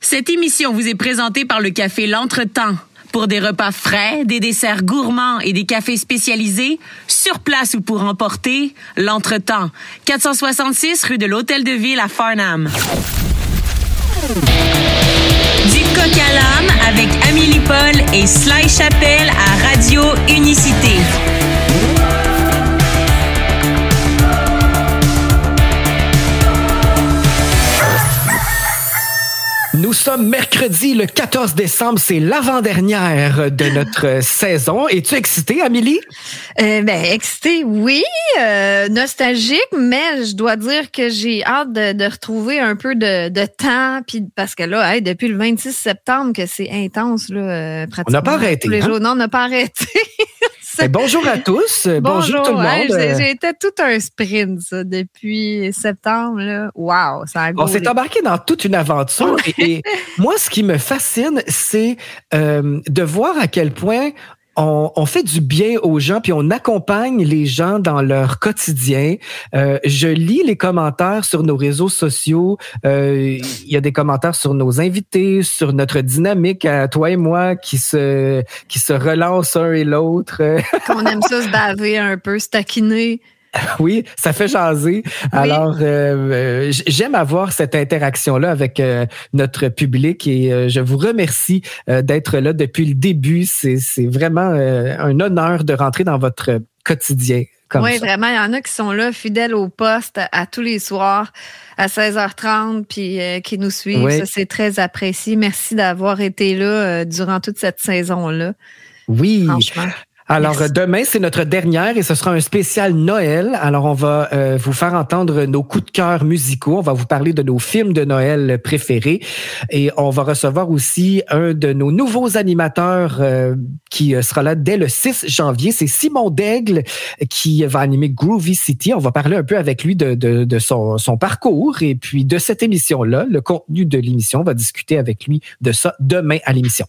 Cette émission vous est présentée par le café L'Entretemps. Pour des repas frais, des desserts gourmands et des cafés spécialisés, sur place ou pour emporter, L'Entretemps. 466 rue de l'Hôtel de Ville à Farnham. Du coq à l'âne avec Amélie Paul et Sly Chapelle à Radio Unicité. Nous sommes mercredi, le 14 décembre. C'est l'avant-dernière de notre saison. Es-tu excitée, Amélie? Excitée, oui. Nostalgique, mais je dois dire que j'ai hâte de retrouver un peu de temps. Puis parce que là, depuis le 26 septembre, que c'est intense, là, pratiquement. On n'a pas arrêté. Tous les jours. Non, on n'a pas arrêté. Bonjour à tous. Bonjour tout le monde. J'ai été tout un sprint, ça, depuis septembre. Là. Wow, ça a On s'est embarqué dans toute une aventure. et moi, ce qui me fascine, c'est de voir à quel point on fait du bien aux gens, puis on accompagne les gens dans leur quotidien. Je lis les commentaires sur nos réseaux sociaux. Il y a des commentaires sur nos invités, sur notre dynamique à toi et moi qui se relance un et l'autre. On aime ça se baver un peu, se taquiner. Oui, ça fait jaser. Oui. Alors, j'aime avoir cette interaction-là avec notre public et je vous remercie d'être là depuis le début. C'est vraiment un honneur de rentrer dans votre quotidien. Oui, vraiment, il y en a qui sont là, fidèles au poste à tous les soirs à 16h30 puis qui nous suivent. Oui. Ça, c'est très apprécié. Merci d'avoir été là durant toute cette saison-là. Oui. Franchement. Alors, merci. Demain, c'est notre dernière et ce sera un spécial Noël. Alors, on va vous faire entendre nos coups de cœur musicaux. On va vous parler de nos films de Noël préférés et on va recevoir aussi un de nos nouveaux animateurs qui sera là dès le 6 janvier. C'est Simon Daigle qui va animer Groovy City. On va parler un peu avec lui de son parcours et puis de cette émission-là, le contenu de l'émission. On va discuter avec lui de ça demain à l'émission.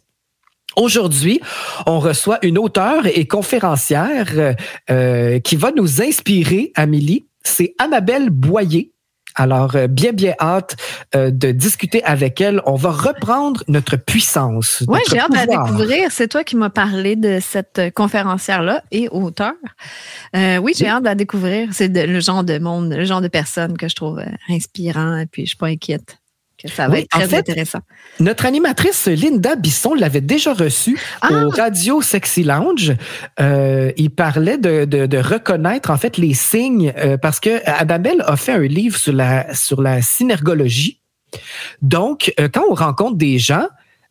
Aujourd'hui, on reçoit une auteure et conférencière qui va nous inspirer, Amélie. C'est Annabelle Boyer. Alors, bien hâte de discuter avec elle. On va reprendre notre puissance. Oui, j'ai hâte de la découvrir. C'est toi qui m'as parlé de cette conférencière-là et auteure. Oui, j'ai hâte de la découvrir. C'est le genre de monde, le genre de personne que je trouve inspirant et puis je suis pas inquiète. Que ça va être très intéressant. Notre animatrice Linda Bisson l'avait déjà reçue au Radio Sexy Lounge. Il parlait de reconnaître en fait les signes parce que Annabelle a fait un livre sur la synergologie. Donc, quand on rencontre des gens,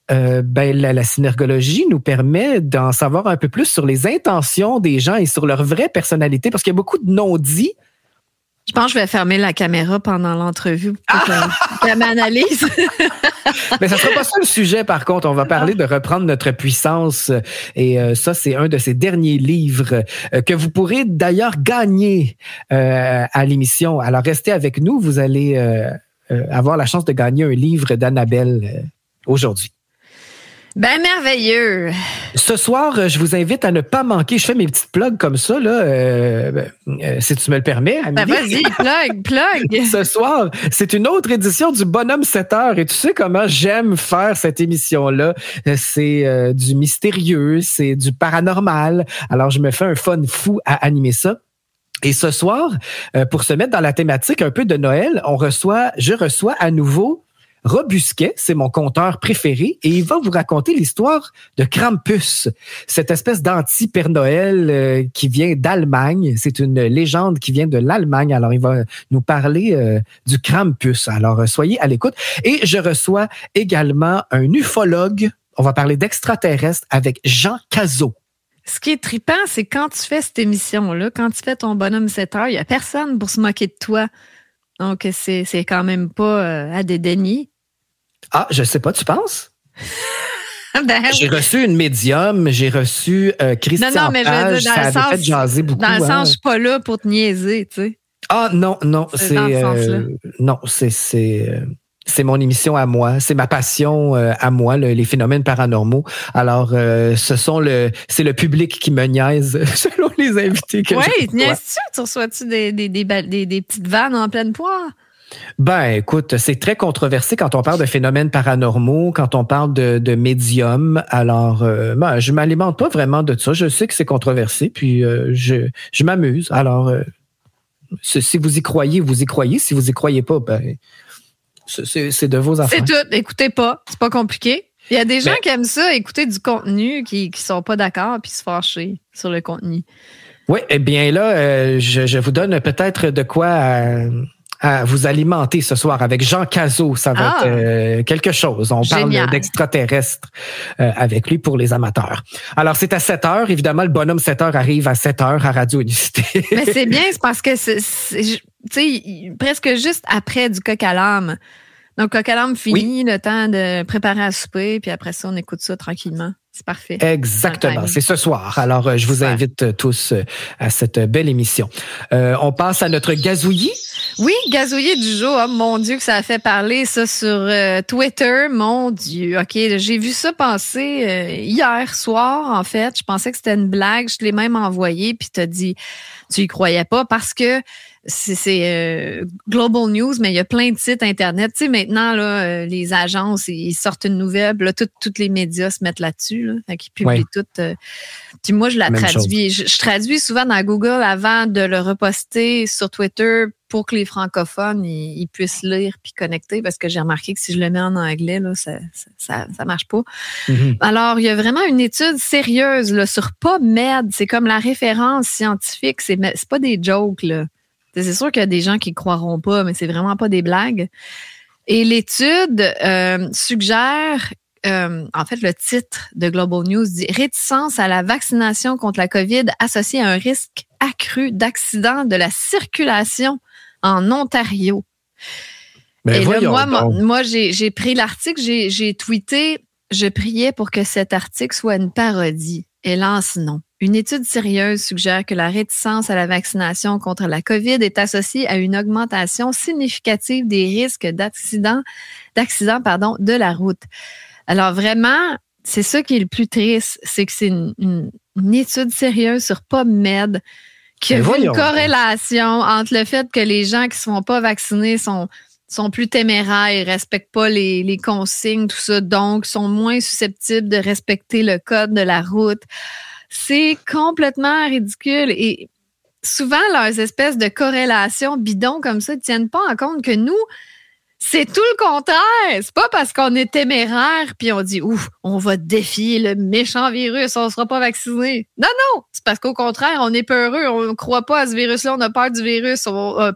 la synergologie nous permet d'en savoir un peu plus sur les intentions des gens et sur leur vraie personnalité parce qu'il y a beaucoup de non-dits. Je pense que je vais fermer la caméra pendant l'entrevue pour qu'elle m'analyse. Mais ça ne sera pas ça le sujet, par contre. On va parler de reprendre notre puissance. Et ça, c'est un de ces derniers livres que vous pourrez d'ailleurs gagner à l'émission. Alors, restez avec nous. Vous allez avoir la chance de gagner un livre d'Annabelle aujourd'hui. Ben merveilleux! Ce soir, je vous invite à ne pas manquer. Je fais mes petites plugs comme ça, là, si tu me le permets, Amélie. Ben vas-y, plug! Ce soir, c'est une autre édition du Bonhomme 7 heures. Et tu sais comment j'aime faire cette émission-là. C'est du mystérieux, c'est du paranormal. Alors, je me fais un fun fou à animer ça. Et ce soir, pour se mettre dans la thématique un peu de Noël, je reçois à nouveau Robusquet, c'est mon conteur préféré, et il va vous raconter l'histoire de Krampus, cette espèce d'anti-Père Noël qui vient d'Allemagne. C'est une légende qui vient de l'Allemagne. Alors, il va nous parler du Krampus. Alors, soyez à l'écoute. Et je reçois également un ufologue. On va parler d'extraterrestres avec Jean Cazot. Ce qui est trippant, c'est quand tu fais cette émission-là, quand tu fais ton Bonhomme 7 heures, il n'y a personne pour se moquer de toi. Donc, c'est quand même pas à dédaigner. Ah, je sais pas, tu penses? J'ai reçu une médium, j'ai reçu Christian Non, mais Page, je veux dire, ça avait fait jaser beaucoup. Dans le sens, je suis pas là pour te niaiser, tu sais. Ah, non, c'est... dans ce sens-là. Non, c'est mon émission à moi, c'est ma passion à moi, les phénomènes paranormaux. Alors, c'est le public qui me niaise selon les invités que oui, niaises-tu? Tu reçois-tu des petites vannes en pleine poire? Ben, écoute, c'est très controversé quand on parle de phénomènes paranormaux, quand on parle de médiums. Alors, je m'alimente pas vraiment de ça. Je sais que c'est controversé, puis je m'amuse. Alors, si vous y croyez, vous y croyez. Si vous y croyez pas, ben, c'est de vos affaires. C'est tout. Écoutez pas. C'est pas compliqué. Il y a des gens qui aiment ça, écouter du contenu, qui sont pas d'accord, puis se fâcher sur le contenu. Oui, eh bien là, je vous donne peut-être de quoi à vous alimenter ce soir avec Jean Cazot. Ça va être quelque chose. On parle d'extraterrestres avec lui pour les amateurs. Alors, c'est à 7h. Évidemment, le bonhomme 7h arrive à 7h à Radio Unicité. Mais c'est bien, c'est parce que tu sais, presque juste après du coq à l'âme. Donc, coq à l'âme fini, le temps de préparer à souper, puis après ça, on écoute ça tranquillement. C'est parfait. Exactement. C'est ce soir. Alors, je vous invite tous à cette belle émission. On passe à notre gazouillis. Oui, gazouillis du jour. Oh, mon Dieu, que ça a fait parler ça sur Twitter. Mon Dieu. OK, j'ai vu ça passer hier soir, en fait. Je pensais que c'était une blague. Je te l'ai même envoyé, puis t'as dit, tu y croyais pas parce que c'est Global News, mais il y a plein de sites Internet. Tu sais, maintenant, là, les agences, ils sortent une nouvelle, là, tous les médias se mettent là-dessus. Là, fait qu'ils publient toutes. Puis moi, je la traduis. Je traduis souvent dans Google avant de le reposter sur Twitter pour que les francophones ils puissent lire puis connecter, parce que j'ai remarqué que si je le mets en anglais, là, ça marche pas. Mm-hmm. Alors, il y a vraiment une étude sérieuse là, sur PubMed. C'est comme la référence scientifique. C'est pas des jokes, là. C'est sûr qu'il y a des gens qui ne croiront pas, mais c'est vraiment pas des blagues. Et l'étude suggère, en fait, le titre de Global News dit « Réticence à la vaccination contre la COVID associée à un risque accru d'accident de la circulation en Ontario ». Et là, moi j'ai pris l'article, j'ai tweeté « Je priais pour que cet article soit une parodie ». Hélas, non. Une étude sérieuse suggère que la réticence à la vaccination contre la COVID est associée à une augmentation significative des risques d'accident de la route. Alors vraiment, c'est ça qui est le plus triste, c'est que c'est une étude sérieuse sur PubMed qui a vu une corrélation entre le fait que les gens qui ne se font pas vacciner sont plus téméraires, ils ne respectent pas les consignes, tout ça, donc sont moins susceptibles de respecter le code de la route. C'est complètement ridicule. Et souvent, leurs espèces de corrélations bidons comme ça ne tiennent pas en compte que nous, c'est tout le contraire. C'est pas parce qu'on est téméraire puis on dit « Ouf, on va défier le méchant virus, on ne sera pas vacciné. » Non, c'est parce qu'au contraire, on est peureux, on ne croit pas à ce virus-là, on a peur du virus,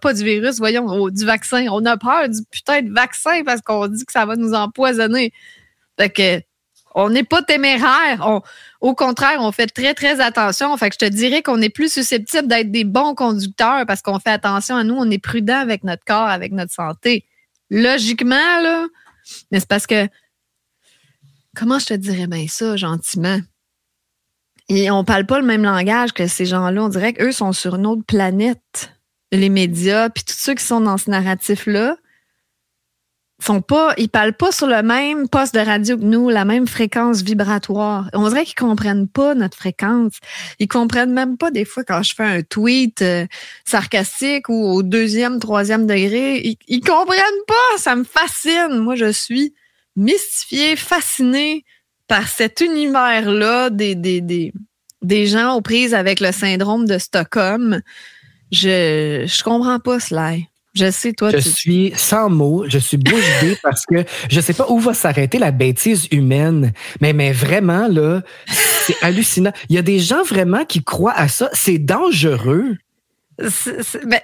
pas du virus, voyons, du vaccin. On a peur du putain de vaccin parce qu'on dit que ça va nous empoisonner. Fait que on n'est pas téméraire. Au contraire, on fait très, très attention. Fait que je te dirais qu'on est plus susceptible d'être des bons conducteurs parce qu'on fait attention à nous. On est prudent avec notre corps, avec notre santé. Logiquement, là, mais c'est parce que... Comment je te dirais bien ça, gentiment? Et on parle pas le même langage que ces gens-là. On dirait qu'eux sont sur une autre planète. Les médias, puis tous ceux qui sont dans ce narratif-là, ils parlent pas sur le même poste de radio que nous, la même fréquence vibratoire. On dirait qu'ils comprennent pas notre fréquence. Ils comprennent même pas des fois quand je fais un tweet sarcastique ou au 2e, 3e degré. Ils comprennent pas. Ça me fascine. Moi, je suis mystifiée, fascinée par cet univers-là des gens aux prises avec le syndrome de Stockholm. Je comprends pas cela. Je sais, toi, je suis sans mots, je suis bouche bée parce que je sais pas où va s'arrêter la bêtise humaine. Mais vraiment, là, c'est hallucinant. Il y a des gens vraiment qui croient à ça. C'est dangereux.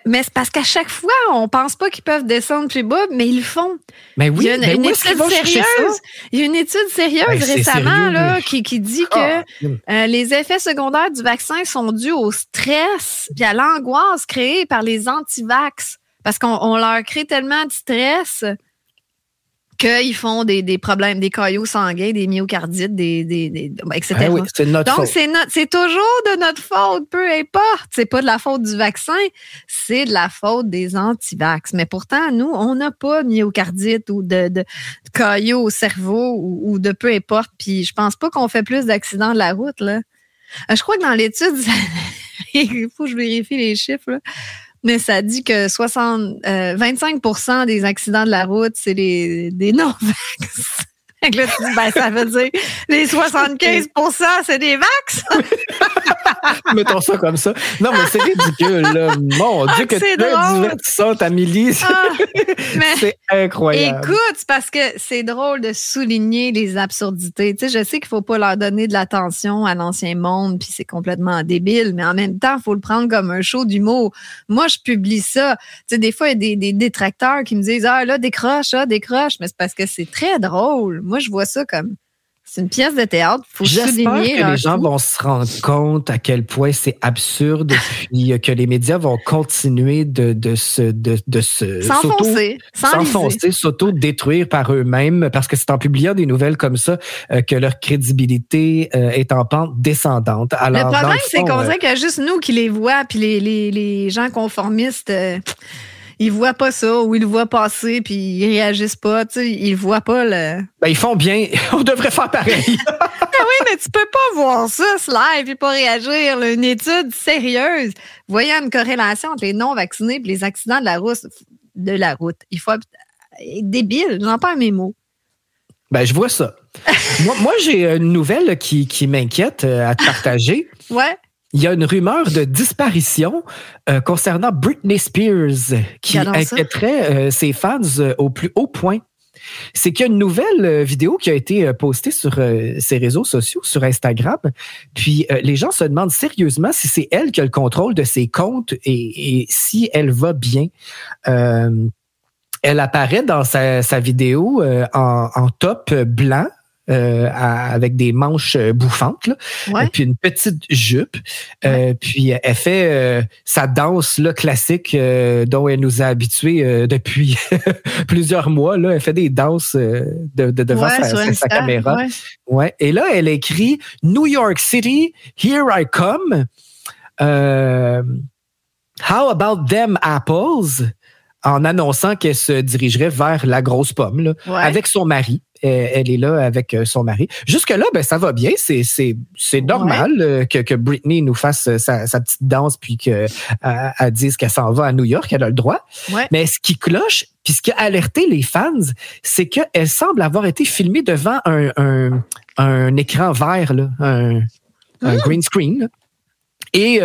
Mais c'est parce qu'à chaque fois, on pense pas qu'ils peuvent descendre plus bas, mais ils le font. Mais oui, il y a une étude sérieuse. Il y a une étude sérieuse récemment là, qui dit que les effets secondaires du vaccin sont dus au stress et à l'angoisse créée par les anti-vax. Parce qu'on leur crée tellement de stress qu'ils font des problèmes, des caillots sanguins, des myocardites, etc. Ah oui, c'est notre faute. Donc, c'est toujours de notre faute, peu importe. C'est pas de la faute du vaccin, c'est de la faute des anti-vax. Mais pourtant, nous, on n'a pas de myocardite ou de caillots au cerveau ou de peu importe. Puis je pense pas qu'on fait plus d'accidents de la route, là. Je crois que dans l'étude, il faut que je vérifie les chiffres, là. Mais ça dit que 25% des accidents de la route, c'est des non-vax. Fait que là, tu dis, ben, ça veut dire les 75%, c'est des vax. Mettons ça comme ça. Non, mais c'est ridicule, là. Mon Dieu, que tu es divertissante, Amélie. C'est incroyable. Écoute, c'est parce que c'est drôle de souligner les absurdités. Tu sais, je sais qu'il ne faut pas leur donner de l'attention à l'ancien monde, puis c'est complètement débile, mais en même temps, il faut le prendre comme un show d'humour. Moi, je publie ça. Tu sais, des fois, il y a des détracteurs qui me disent, ah, là, décroche, mais c'est parce que c'est très drôle. Moi, je vois ça comme c'est une pièce de théâtre. Faut souligner que les gens vont se rendre compte à quel point c'est absurde, puis que les médias vont continuer de s'enfoncer, s'auto-détruire par eux-mêmes, parce que c'est en publiant des nouvelles comme ça que leur crédibilité est en pente descendante. Alors, le problème, c'est qu'on dirait qu'il y a juste nous qui les voient, puis les gens conformistes. Ils voient pas ça, ou ils le voient passer, puis ils réagissent pas, tu sais, ils voient pas le... Ben, ils font bien. On devrait faire pareil. Oui, mais tu peux pas voir ça, ce live, et pas réagir, là. Une étude sérieuse voyant une corrélation entre les non-vaccinés et les accidents de la route. Il faut... Débile, j'en perds mes mots. Ben, je vois ça. moi, j'ai une nouvelle qui m'inquiète à te partager. Ouais. Il y a une rumeur de disparition concernant Britney Spears qui inquiéterait ses fans au plus haut point. C'est qu'il y a une nouvelle vidéo qui a été postée sur ses réseaux sociaux, sur Instagram. Puis les gens se demandent sérieusement si c'est elle qui a le contrôle de ses comptes et si elle va bien. Elle apparaît dans sa vidéo en top blanc. Avec des manches bouffantes, là, ouais. Puis une petite jupe. Puis elle fait sa danse là, classique dont elle nous a habitués depuis plusieurs mois. Là. Elle fait des danses devant sa caméra. Ouais. Ouais. Et là, elle écrit « New York City, here I come. How about them apples? » en annonçant qu'elle se dirigerait vers la grosse pomme là, avec son mari. Elle est là avec son mari. Jusque-là, ben, ça va bien. C'est normal que Britney nous fasse sa petite danse puis qu'elle dise qu'elle s'en va à New York. Elle a le droit. Ouais. Mais ce qui cloche, puis ce qui a alerté les fans, c'est qu'elle semble avoir été filmée devant un écran vert, là, un green screen. Là. Et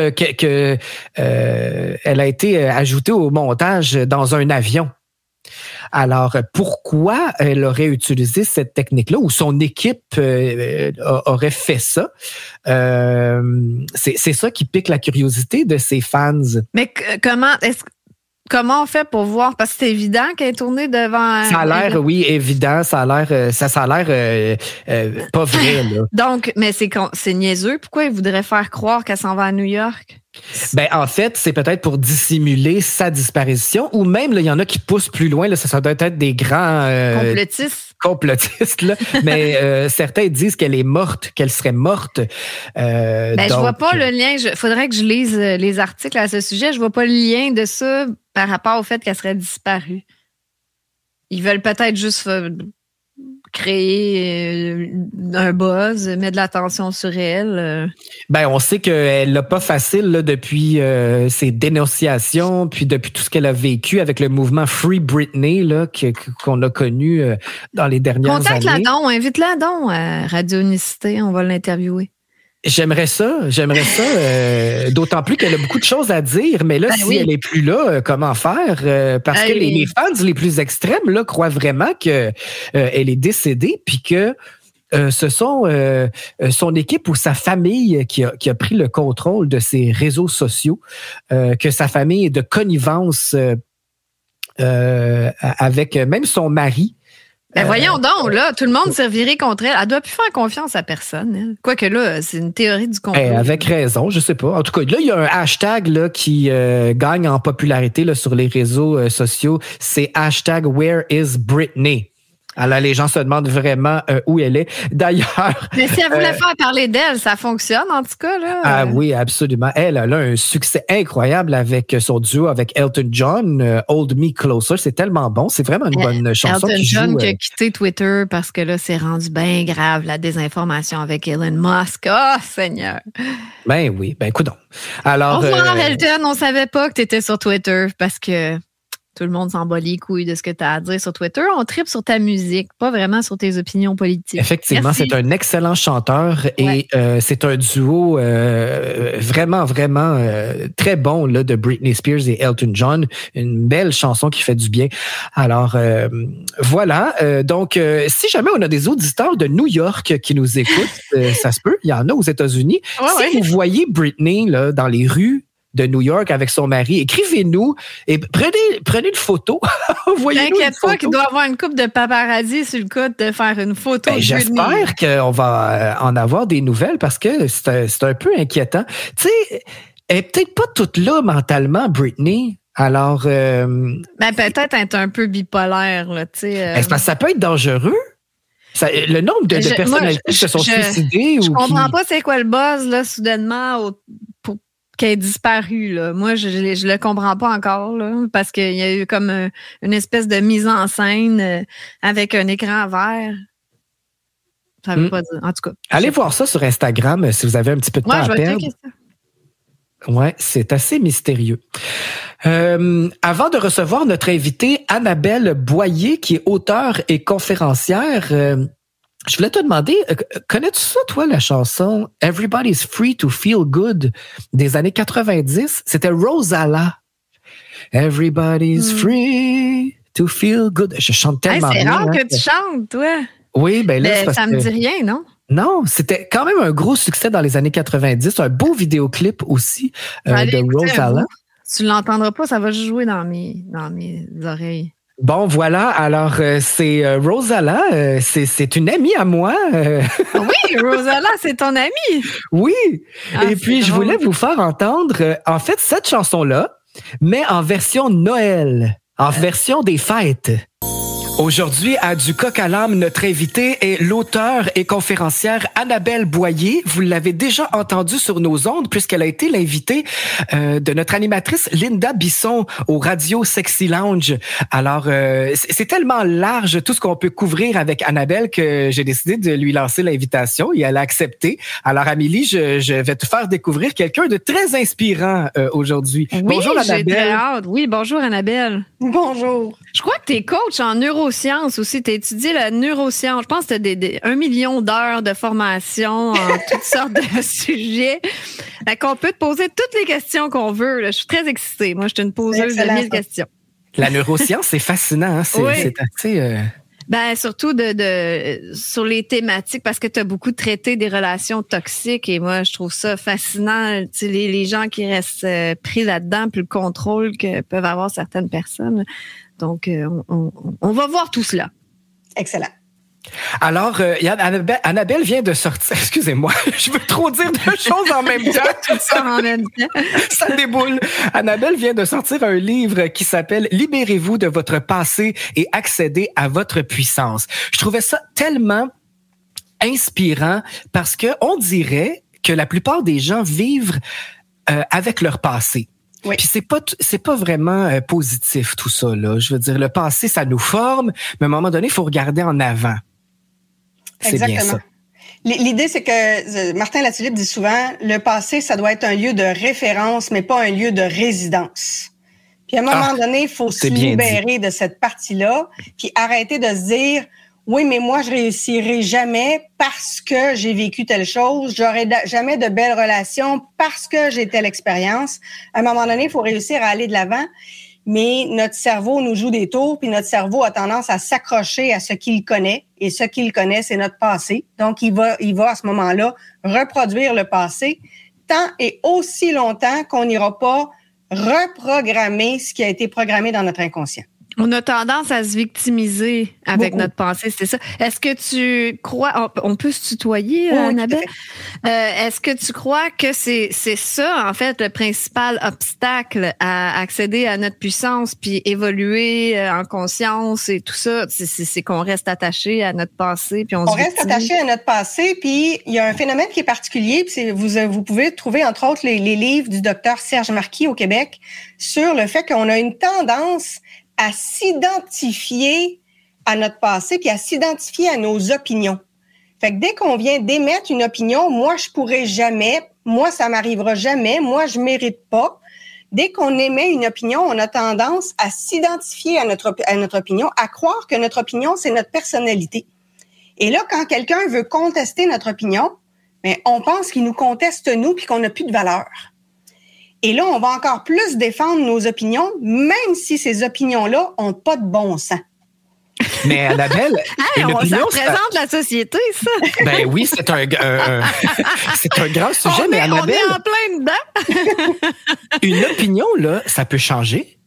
elle a été ajoutée au montage dans un avion. Alors, pourquoi elle aurait utilisé cette technique-là ou son équipe aurait fait ça? C'est ça qui pique la curiosité de ses fans. Mais comment on fait pour voir? Parce que c'est évident qu'elle est tournée devant... Ça a l'air, oui, évident. Ça a l'air pas vrai. Là. Donc, mais c'est niaiseux. Pourquoi il voudrait faire croire qu'elle s'en va à New York? Ben, en fait, c'est peut-être pour dissimuler sa disparition ou même, il y en a qui poussent plus loin. Là, ça doit être des grands... complotistes, là. Mais certains disent qu'elle est morte, qu'elle serait morte. Je vois pas le lien. Faudrait que je lise les articles à ce sujet. Je vois pas le lien de ça par rapport au fait qu'elle serait disparue. Ils veulent peut-être juste créer un buzz, mettre de l'attention sur elle. Ben, on sait qu'elle l'a pas facile là, depuis ses dénonciations, puis depuis tout ce qu'elle a vécu avec le mouvement Free Britney là, qu'on a connu dans les dernières années. Contacte-la donc, invite-la donc à Radio Unicité, on va l'interviewer. J'aimerais ça, d'autant plus qu'elle a beaucoup de choses à dire, mais là, elle n'est plus là, comment faire? Parce que les fans les plus extrêmes là, croient vraiment qu'elle est décédée, puis que ce sont son équipe ou sa famille qui a pris le contrôle de ses réseaux sociaux, que sa famille est de connivence avec même son mari. Ben voyons donc, là, tout le monde s'est reviré contre elle. Elle doit plus faire confiance à personne. Hein. Quoique là, c'est une théorie du complot. Avec raison, je sais pas. En tout cas, là, il y a un hashtag là, qui gagne en popularité là, sur les réseaux sociaux. C'est hashtag Where is Britney? Alors, les gens se demandent vraiment où elle est. D'ailleurs... Mais si elle voulait faire parler d'elle, ça fonctionne en tout cas. Là. Ah oui, absolument. Elle a un succès incroyable avec son duo avec Elton John, Hold Me Closer. C'est tellement bon. C'est vraiment une bonne chanson. Elton John qui a quitté Twitter parce que là, c'est rendu bien grave, la désinformation avec Elon Musk. Oh, Seigneur! Ben oui, ben écoute donc. Alors, bonsoir, Elton. On savait pas que tu étais sur Twitter parce que tout le monde s'en bat les couilles de ce que tu as à dire sur Twitter. On tripe sur ta musique, pas vraiment sur tes opinions politiques. Effectivement, Merci. c'est un excellent chanteur et c'est un duo vraiment très bon là, de Britney Spears et Elton John. Une belle chanson qui fait du bien. Alors, voilà. Donc, si jamais on a des auditeurs de New York qui nous écoutent, ça se peut. Il y en a aux États-Unis. Si vous voyez Britney là, dans les rues de New York avec son mari, écrivez-nous et prenez une photo. T'inquiète pas qu'il doit avoir une couple de paparazzi sur le coude de faire une photo. J'espère qu'on va en avoir des nouvelles parce que c'est un peu inquiétant. Tu sais, elle est peut-être pas toute là mentalement, Britney. Alors... Ben, peut-être être un peu bipolaire, là, tu sais. Est-ce que ça peut être dangereux? Le nombre de personnalités qui se sont suicidées je comprends pas c'est quoi le buzz, là, soudainement, pour qui a disparu. Là. Moi, je le comprends pas encore là, parce qu'il y a eu comme une espèce de mise en scène avec un écran vert. Ça veut pas dire. En tout cas. Allez voir ça sur Instagram si vous avez un petit peu de temps à perdre. Ouais, c'est assez mystérieux. Avant de recevoir notre invitée Annabelle Boyer, qui est auteure et conférencière, je voulais te demander, connais-tu ça, toi, la chanson « Everybody's Free to Feel Good » des années 90? C'était Rosala. « Everybody's free to feel good ». Je chante tellement bien. C'est rare que tu chantes, toi. Oui, ben là, ça me dit rien, non? Non, c'était quand même un gros succès dans les années 90. Un beau vidéoclip aussi de Rosala. Tu l'entendras pas, ça va jouer dans mes oreilles. Bon, voilà. Alors, c'est Rosala. C'est une amie à moi. Oui, Rosala, c'est ton amie. Oui. Et puis, je voulais vous faire entendre, en fait, cette chanson-là, mais en version Noël, en version des fêtes. Aujourd'hui, à Du Coq à l'âme, notre invitée est l'auteure et conférencière Annabelle Boyer. Vous l'avez déjà entendue sur nos ondes puisqu'elle a été l'invitée de notre animatrice Linda Bisson au Radio Sexy Lounge. Alors, c'est tellement large tout ce qu'on peut couvrir avec Annabelle que j'ai décidé de lui lancer l'invitation et elle a accepté. Alors, Amélie, je vais te faire découvrir quelqu'un de très inspirant aujourd'hui. Oui, bonjour, Annabelle. J'ai très hâte. Oui, bonjour, Annabelle. Bonjour. Je crois que tu es coach en neurosciences aussi. Tu as étudié la neuroscience. Je pense que tu as 1 million d'heures de formation en toutes sortes de sujets. Fait qu'on peut te poser toutes les questions qu'on veut. Là. Je suis très excitée. Moi, je suis une poseuse de 1000 questions. La neuroscience, c'est fascinant. Hein? C'est assez... Ben, surtout sur les thématiques, parce que tu as beaucoup traité des relations toxiques et moi, je trouve ça fascinant. Tu sais, les gens qui restent pris là-dedans, puis le contrôle que peuvent avoir certaines personnes. Donc, on va voir tout cela. Excellent. Alors, Annabelle vient de sortir. Excusez-moi, je veux trop dire deux choses en même temps. Tout ça en même temps. Ça déboule. Annabelle vient de sortir un livre qui s'appelle « Libérez-vous de votre passé et accédez à votre puissance ». Je trouvais ça tellement inspirant parce que on dirait que la plupart des gens vivent avec leur passé. Oui. Puis c'est pas vraiment positif tout ça là. Je veux dire, le passé ça nous forme, mais à un moment donné, il faut regarder en avant. C'est bien ça. L'idée, c'est que Martin Latulippe dit souvent, le passé, ça doit être un lieu de référence, mais pas un lieu de résidence. Puis à un moment donné, il faut se libérer de cette partie-là, puis arrêter de se dire, oui, mais moi, je réussirai jamais parce que j'ai vécu telle chose, j'aurai jamais de belles relations parce que j'ai telle expérience. À un moment donné, il faut réussir à aller de l'avant. Mais notre cerveau nous joue des tours, puis notre cerveau a tendance à s'accrocher à ce qu'il connaît. Et ce qu'il connaît, c'est notre passé. Donc, il va à ce moment-là reproduire le passé tant et aussi longtemps qu'on n'ira pas reprogrammer ce qui a été programmé dans notre inconscient. On a tendance à se victimiser avec notre pensée, c'est ça. Est-ce que tu crois, on peut se tutoyer, Annabelle? Est-ce que tu crois que c'est ça, en fait, le principal obstacle à accéder à notre puissance puis évoluer en conscience et tout ça? C'est qu'on reste attaché à notre passé puis on reste attaché à notre passé, puis il y a un phénomène qui est particulier, puis vous pouvez trouver, entre autres, les livres du docteur Serge Marquis au Québec sur le fait qu'on a une tendance à s'identifier à notre passé puis à s'identifier à nos opinions. Fait que dès qu'on vient d'émettre une opinion, moi, je pourrais jamais, moi, ça m'arrivera jamais, moi, je mérite pas. Dès qu'on émet une opinion, on a tendance à s'identifier à notre opinion, à croire que notre opinion, c'est notre personnalité. Et là, quand quelqu'un veut contester notre opinion, mais on pense qu'il nous conteste nous puis qu'on n'a plus de valeur. Et là, on va encore plus défendre nos opinions, même si ces opinions-là ont pas de bon sens. Mais Annabelle, ça représente la société, ça. Ben oui, c'est un grand sujet, mais Annabelle, on est en plein dedans. Une opinion, là, ça peut changer.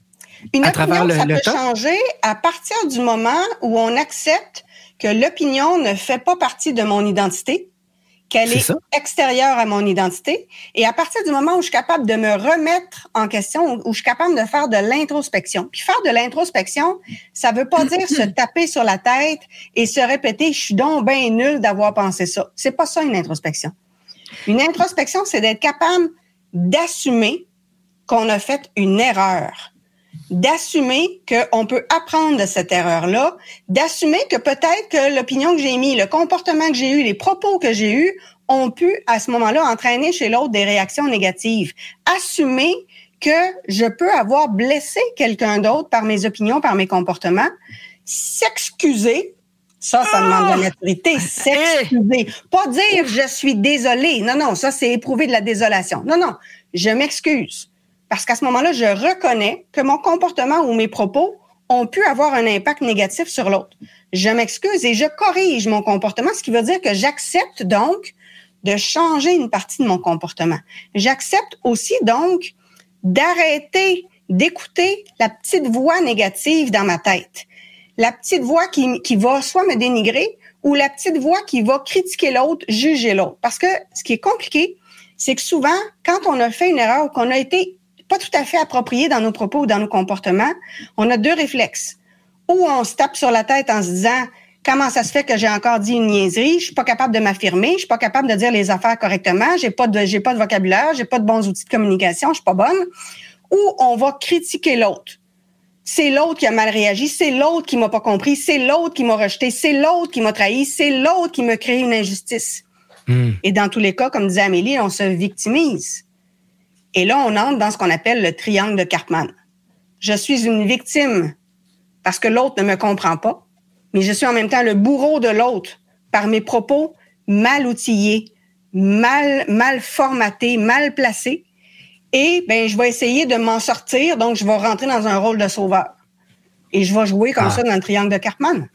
Une opinion, ça peut changer à partir du moment où on accepte que l'opinion ne fait pas partie de mon identité, qu'elle est extérieure à mon identité. Et à partir du moment où je suis capable de me remettre en question, où je suis capable de faire de l'introspection. Puis faire de l'introspection, ça veut pas dire se taper sur la tête et se répéter « je suis donc bien nul d'avoir pensé ça ». C'est pas ça une introspection. Une introspection, c'est d'être capable d'assumer qu'on a fait une erreur, d'assumer qu'on peut apprendre de cette erreur-là, d'assumer que peut-être que l'opinion que j'ai émise, le comportement que j'ai eu, les propos que j'ai eus ont pu, à ce moment-là, entraîner chez l'autre des réactions négatives. Assumer que je peux avoir blessé quelqu'un d'autre par mes opinions, par mes comportements. S'excuser, ça demande de la maturité. S'excuser. Pas dire « je suis désolé ». Non, ça, c'est éprouver de la désolation. Non, je m'excuse. Parce qu'à ce moment-là, je reconnais que mon comportement ou mes propos ont pu avoir un impact négatif sur l'autre. Je m'excuse et je corrige mon comportement, ce qui veut dire que j'accepte donc de changer une partie de mon comportement. J'accepte aussi donc d'arrêter d'écouter la petite voix négative dans ma tête. La petite voix qui va soit me dénigrer ou la petite voix qui va critiquer l'autre, juger l'autre. Parce que ce qui est compliqué, c'est que souvent, quand on a fait une erreur ou qu'on a été pas tout à fait approprié dans nos propos ou dans nos comportements, on a deux réflexes. Ou on se tape sur la tête en se disant « Comment ça se fait que j'ai encore dit une niaiserie? Je suis pas capable de m'affirmer, je suis pas capable de dire les affaires correctement, j'ai pas de vocabulaire, j'ai pas de bons outils de communication, je suis pas bonne. » Ou on va critiquer l'autre. C'est l'autre qui a mal réagi, c'est l'autre qui m'a pas compris, c'est l'autre qui m'a rejeté, c'est l'autre qui m'a trahi, c'est l'autre qui m'a créé une injustice. Et dans tous les cas, comme disait Amélie, on se victimise. Et là, on entre dans ce qu'on appelle le triangle de Karpman. Je suis une victime parce que l'autre ne me comprend pas, mais je suis en même temps le bourreau de l'autre par mes propos mal outillés, mal formatés, mal placés. Et je vais essayer de m'en sortir, donc je vais rentrer dans un rôle de sauveur. Et je vais jouer comme ça dans le triangle de Karpman.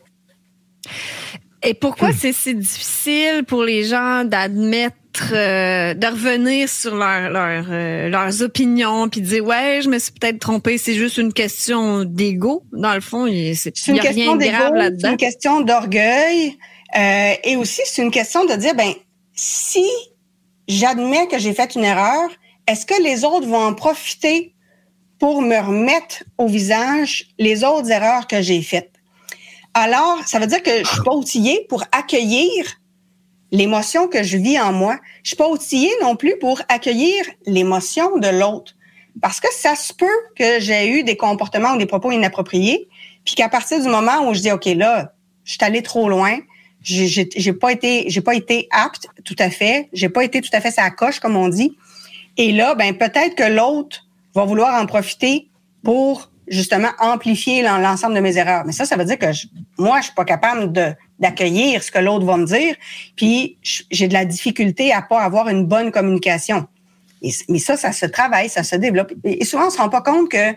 Et pourquoi c'est si difficile pour les gens d'admettre, de revenir sur leurs opinions puis de dire ouais, je me suis peut-être trompée, c'est juste une question d'ego dans le fond, c'est une question d'ego, là-dedans. C'est une question d'orgueil et aussi c'est une question de dire si j'admets que j'ai fait une erreur, est-ce que les autres vont en profiter pour me remettre au visage les autres erreurs que j'ai faites? Alors, ça veut dire que je suis pas outillée pour accueillir l'émotion que je vis en moi. Je suis pas outillée non plus pour accueillir l'émotion de l'autre. Parce que ça se peut que j'ai eu des comportements ou des propos inappropriés, puis qu'à partir du moment où je dis, OK, là, je suis allée trop loin, j'ai pas été apte tout à fait, j'ai pas été tout à fait sa coche, comme on dit. Et là, peut-être que l'autre va vouloir en profiter pour justement amplifier l'ensemble de mes erreurs. Mais ça veut dire que moi, je suis pas capable d'accueillir ce que l'autre va me dire, puis j'ai de la difficulté à pas avoir une bonne communication. Mais ça se travaille, ça se développe. Et souvent, on se rend pas compte que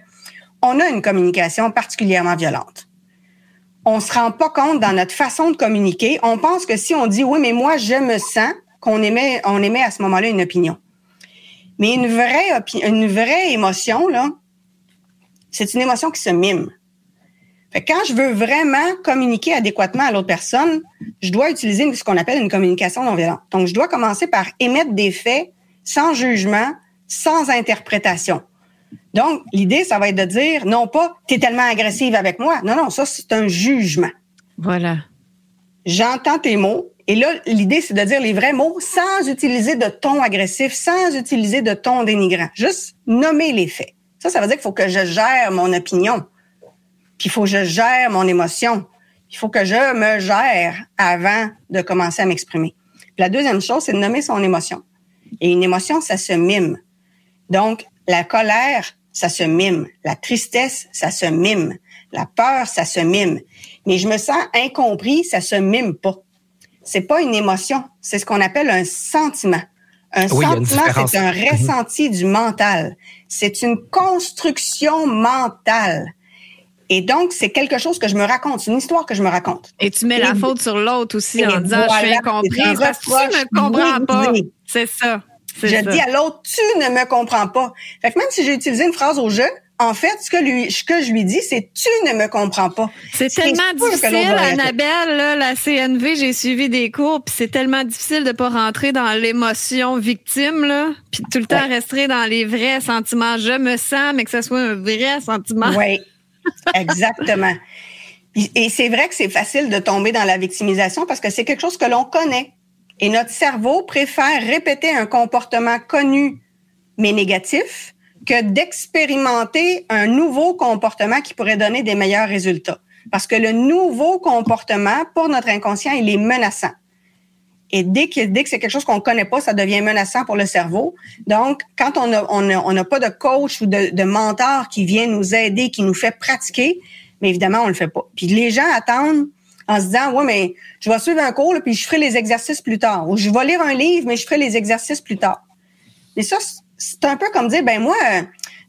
on a une communication particulièrement violente. On se rend pas compte dans notre façon de communiquer. On pense que si on dit « oui, mais moi, je me sens », on émet à ce moment-là une opinion. Mais une vraie émotion, là, c'est une émotion qui se mime. Fait que quand je veux vraiment communiquer adéquatement à l'autre personne, je dois utiliser ce qu'on appelle une communication non violente. Donc, je dois commencer par émettre des faits sans jugement, sans interprétation. Donc, l'idée, ça va être de dire, non pas « t'es tellement agressive avec moi ». Non, ça, c'est un jugement. Voilà. J'entends tes mots. Et là, l'idée, c'est de dire les vrais mots sans utiliser de ton agressif, sans utiliser de ton dénigrant. Juste nommer les faits. Ça veut dire qu'il faut que je gère mon opinion. Puis il faut que je gère mon émotion. Il faut que je me gère avant de commencer à m'exprimer. Puis la deuxième chose, c'est de nommer son émotion. Et une émotion, ça se mime. Donc, la colère, ça se mime. La tristesse, ça se mime. La peur, ça se mime. Mais je me sens incompris, ça se mime pas. C'est pas une émotion, c'est ce qu'on appelle un sentiment. Un sentiment, c'est un ressenti du mental. C'est une construction mentale. Et donc, c'est quelque chose que je me raconte, c'est une histoire que je me raconte. Et tu mets la faute sur l'autre aussi en disant « je suis incomprise parce que tu me comprends pas ». C'est ça. Je dis à l'autre « tu ne me comprends pas ». Fait que même si j'ai utilisé une phrase au jeu, en fait, ce que je lui dis, c'est « tu ne me comprends pas ». C'est tellement difficile, Annabelle, là, la CNV, j'ai suivi des cours, puis c'est tellement difficile de pas rentrer dans l'émotion victime, là, puis tout le temps rester dans les vrais sentiments. Je me sens, mais que ce soit un vrai sentiment. Oui. Exactement. Et c'est vrai que c'est facile de tomber dans la victimisation parce que c'est quelque chose que l'on connaît. Et notre cerveau préfère répéter un comportement connu mais négatif que d'expérimenter un nouveau comportement qui pourrait donner des meilleurs résultats. Parce que le nouveau comportement, pour notre inconscient, il est menaçant. Et dès que c'est quelque chose qu'on ne connaît pas, ça devient menaçant pour le cerveau. Donc, quand on n'a pas de coach ou de mentor qui vient nous aider, qui nous fait pratiquer, mais évidemment, on le fait pas. Puis les gens attendent en se disant, ouais, mais je vais suivre un cours, là, puis je ferai les exercices plus tard. Ou je vais lire un livre, mais je ferai les exercices plus tard. Mais ça, c'est un peu comme dire, ben moi,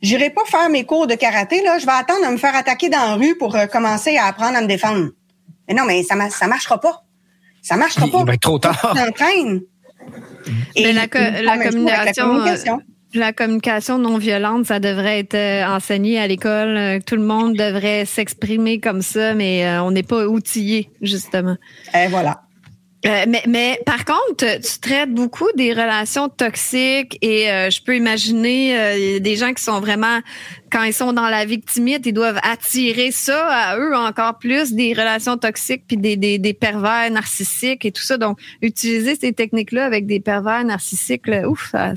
j'irai pas faire mes cours de karaté, là, je vais attendre de me faire attaquer dans la rue pour commencer à apprendre à me défendre. Mais non, mais ça marchera pas. Ça marchera pas. Il va être trop tard. Mais la communication non violente, ça devrait être enseigné à l'école. Tout le monde devrait s'exprimer comme ça, mais on n'est pas outillé, justement. Et voilà. Mais par contre, tu traites beaucoup des relations toxiques et je peux imaginer des gens qui sont vraiment, quand ils sont dans la victimite, ils doivent attirer ça à eux encore plus, des relations toxiques puis des pervers narcissiques et tout ça. Donc, utiliser ces techniques-là avec des pervers narcissiques, là,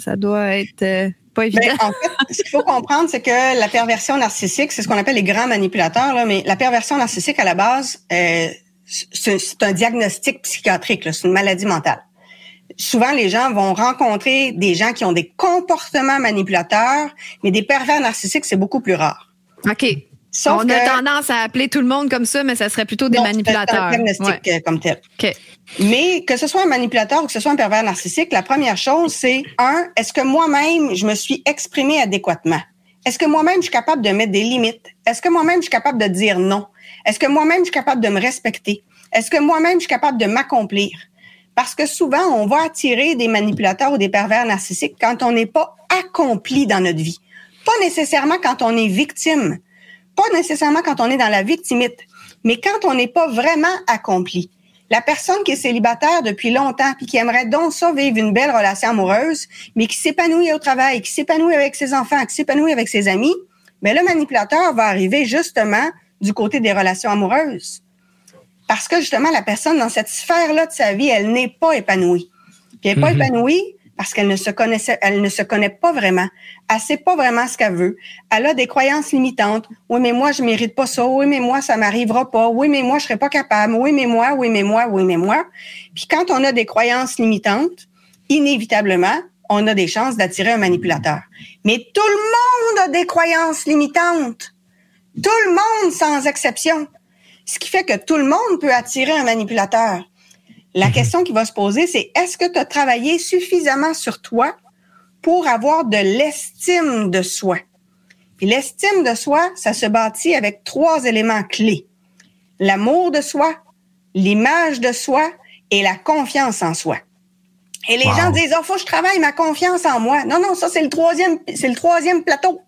ça doit être pas évident. En fait, ce qu'il faut comprendre, c'est que la perversion narcissique, c'est ce qu'on appelle les grands manipulateurs, là, mais la perversion narcissique, à la base, c'est un diagnostic psychiatrique, là, c'est une maladie mentale. Souvent, les gens vont rencontrer des gens qui ont des comportements manipulateurs, mais des pervers narcissiques, c'est beaucoup plus rare. OK. On a tendance à appeler tout le monde comme ça, mais ça serait plutôt des manipulateurs. C'est un diagnostic comme tel. OK. Mais que ce soit un manipulateur ou que ce soit un pervers narcissique, la première chose, c'est, est-ce que moi-même, je me suis exprimée adéquatement? Est-ce que moi-même, je suis capable de mettre des limites? Est-ce que moi-même, je suis capable de dire non? Est-ce que moi-même, je suis capable de me respecter? Est-ce que moi-même, je suis capable de m'accomplir? Parce que souvent, on va attirer des manipulateurs ou des pervers narcissiques quand on n'est pas accompli dans notre vie. Pas nécessairement quand on est victime. Pas nécessairement quand on est dans la victimite. Mais quand on n'est pas vraiment accompli. La personne qui est célibataire depuis longtemps puis qui aimerait donc ça vivre une belle relation amoureuse, mais qui s'épanouit au travail, qui s'épanouit avec ses enfants, qui s'épanouit avec ses amis, mais le manipulateur va arriver justement du côté des relations amoureuses. Parce que justement, la personne dans cette sphère-là de sa vie, elle n'est pas épanouie. Puis elle n'est pas épanouie parce qu'elle ne se connaît pas vraiment. Elle sait pas vraiment ce qu'elle veut. Elle a des croyances limitantes. Oui, mais moi, je mérite pas ça. Oui, mais moi, ça m'arrivera pas. Oui, mais moi, je serai pas capable. Oui, mais moi, oui, mais moi, oui, mais moi. Puis quand on a des croyances limitantes, inévitablement, on a des chances d'attirer un manipulateur. Mais tout le monde a des croyances limitantes. Tout le monde, sans exception. Ce qui fait que tout le monde peut attirer un manipulateur. La question qui va se poser, c'est est-ce que tu as travaillé suffisamment sur toi pour avoir de l'estime de soi? Puis l'estime de soi, ça se bâtit avec 3 éléments clés. L'amour de soi, l'image de soi et la confiance en soi. Et les gens disent, faut que je travaille ma confiance en moi. Non, ça, c'est le troisième plateau.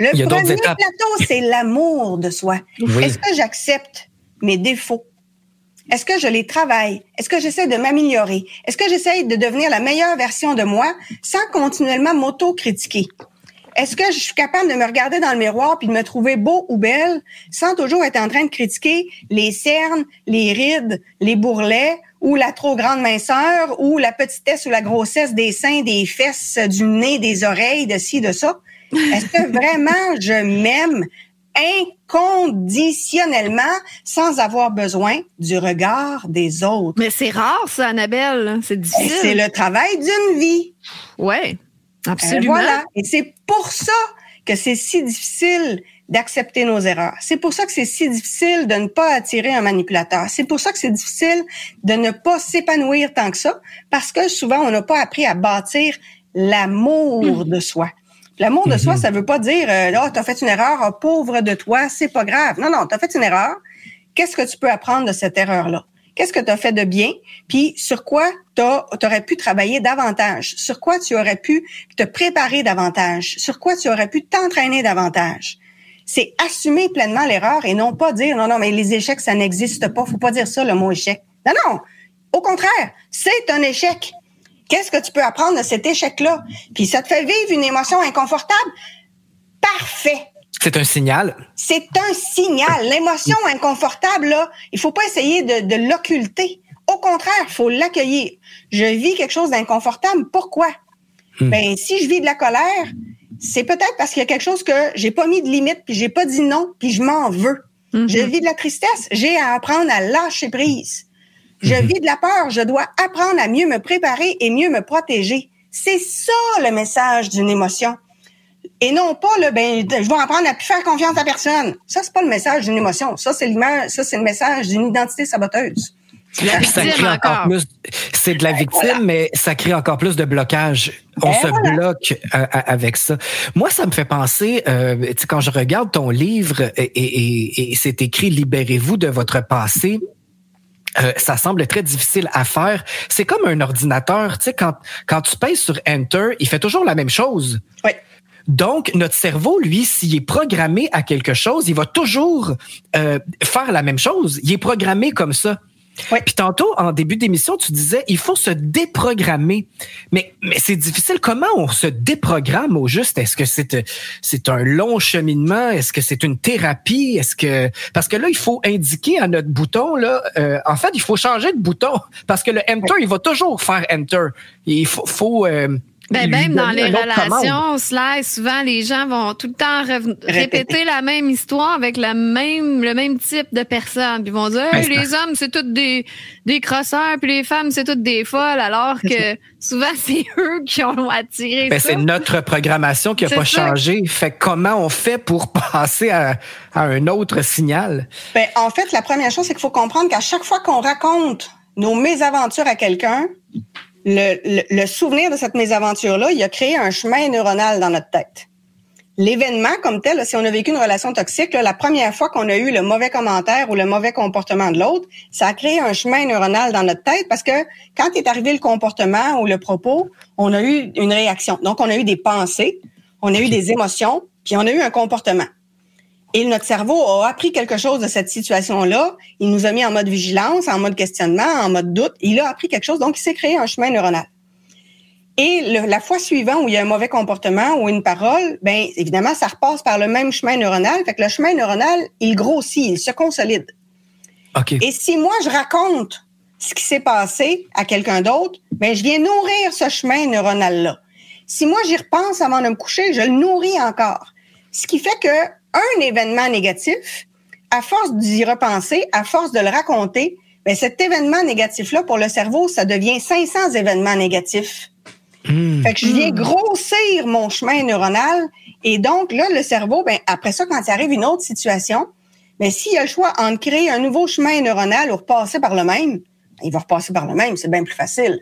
Le premier plateau, c'est l'amour de soi. Oui. Est-ce que j'accepte mes défauts? Est-ce que je les travaille? Est-ce que j'essaie de m'améliorer? Est-ce que j'essaie de devenir la meilleure version de moi sans continuellement m'auto-critiquer? Est-ce que je suis capable de me regarder dans le miroir puis de me trouver beau ou belle sans toujours être en train de critiquer les cernes, les rides, les bourrelets ou la trop grande minceur ou la petitesse ou la grossesse des seins, des fesses, du nez, des oreilles, de ci, de ça? Est-ce que vraiment je m'aime inconditionnellement sans avoir besoin du regard des autres? Mais c'est rare, ça, Annabelle. C'est difficile. C'est le travail d'une vie. Oui, absolument. Voilà. Et c'est pour ça que c'est si difficile d'accepter nos erreurs. C'est pour ça que c'est si difficile de ne pas attirer un manipulateur. C'est pour ça que c'est difficile de ne pas s'épanouir tant que ça, parce que souvent, on n'a pas appris à bâtir l'amour de soi. L'amour de soi, ça veut pas dire t'as fait une erreur, oh, pauvre de toi, c'est pas grave. Non, t'as fait une erreur. Qu'est-ce que tu peux apprendre de cette erreur-là? Qu'est-ce que tu as fait de bien? Puis sur quoi t'aurais pu travailler davantage? Sur quoi tu aurais pu te préparer davantage? Sur quoi tu aurais pu t'entraîner davantage? C'est assumer pleinement l'erreur et non pas dire non, mais les échecs, ça n'existe pas. Faut pas dire ça, le mot échec. Non. Au contraire, c'est un échec. Qu'est-ce que tu peux apprendre de cet échec-là? Puis ça te fait vivre une émotion inconfortable? Parfait. C'est un signal. C'est un signal. L'émotion inconfortable, là, il faut pas essayer de l'occulter. Au contraire, il faut l'accueillir. Je vis quelque chose d'inconfortable. Pourquoi? Ben, si je vis de la colère, c'est peut-être parce qu'il y a quelque chose que j'ai pas mis de limite, puis j'ai pas dit non, puis je m'en veux. Je vis de la tristesse. J'ai à apprendre à lâcher prise. Je vis de la peur, je dois apprendre à mieux me préparer et mieux me protéger. C'est ça le message d'une émotion. Et non pas je vais apprendre à plus faire confiance à personne. Ça, c'est pas le message d'une émotion. Ça, c'est le message d'une identité saboteuse. Ça crée encore plus. C'est de la victime, mais ça crée encore plus de blocage. On se bloque avec ça. Moi, ça me fait penser, quand je regarde ton livre et c'est écrit « Libérez-vous de votre passé », ça semble très difficile à faire. C'est comme un ordinateur, tu sais, quand tu pèses sur Enter, il fait toujours la même chose. Oui. Donc, notre cerveau, lui, s'il est programmé à quelque chose, il va toujours faire la même chose. Il est programmé comme ça. Oui. Puis tantôt, en début d'émission, tu disais, il faut se déprogrammer. Mais c'est difficile. Comment on se déprogramme au juste? Est-ce que c'est un long cheminement? Est-ce que c'est une thérapie? Parce que là, il faut indiquer à notre bouton, là, en fait, il faut changer de bouton. Parce que le Enter, il va toujours faire Enter. Il faut même dans les relations, souvent, les gens vont tout le temps répéter la même histoire avec le même type de personne. Puis ils vont dire, les hommes, c'est tous des crosseurs, puis les femmes, c'est toutes des folles, alors que souvent, c'est eux qui ont attiré ça. C'est notre programmation qui n'a pas changé. Fait comment on fait pour passer à un autre signal? En fait, la première chose, c'est qu'il faut comprendre qu'à chaque fois qu'on raconte nos mésaventures à quelqu'un, le souvenir de cette mésaventure-là, il a créé un chemin neuronal dans notre tête. L'événement comme tel, là, si on a vécu une relation toxique, là, la première fois qu'on a eu le mauvais commentaire ou le mauvais comportement de l'autre, ça a créé un chemin neuronal dans notre tête parce que quand est arrivé le comportement ou le propos, on a eu une réaction. Donc, on a eu des pensées, on a eu des émotions, puis on a eu un comportement. Et notre cerveau a appris quelque chose de cette situation-là. Il nous a mis en mode vigilance, en mode questionnement, en mode doute. Il a appris quelque chose, donc il s'est créé un chemin neuronal. Et la fois suivante où il y a un mauvais comportement ou une parole, évidemment, ça repasse par le même chemin neuronal. Fait que le chemin neuronal, il grossit, il se consolide. Okay. Et si moi, je raconte ce qui s'est passé à quelqu'un d'autre, je viens nourrir ce chemin neuronal-là. Si moi, j'y repense avant de me coucher, je le nourris encore. Ce qui fait que un événement négatif, à force d'y repenser, à force de le raconter, cet événement négatif-là, pour le cerveau, ça devient 500 événements négatifs. Fait que je viens grossir mon chemin neuronal. Et donc, là, le cerveau, après ça, quand il arrive une autre situation, s'il a le choix entre créer un nouveau chemin neuronal ou repasser par le même, il va repasser par le même, c'est bien plus facile.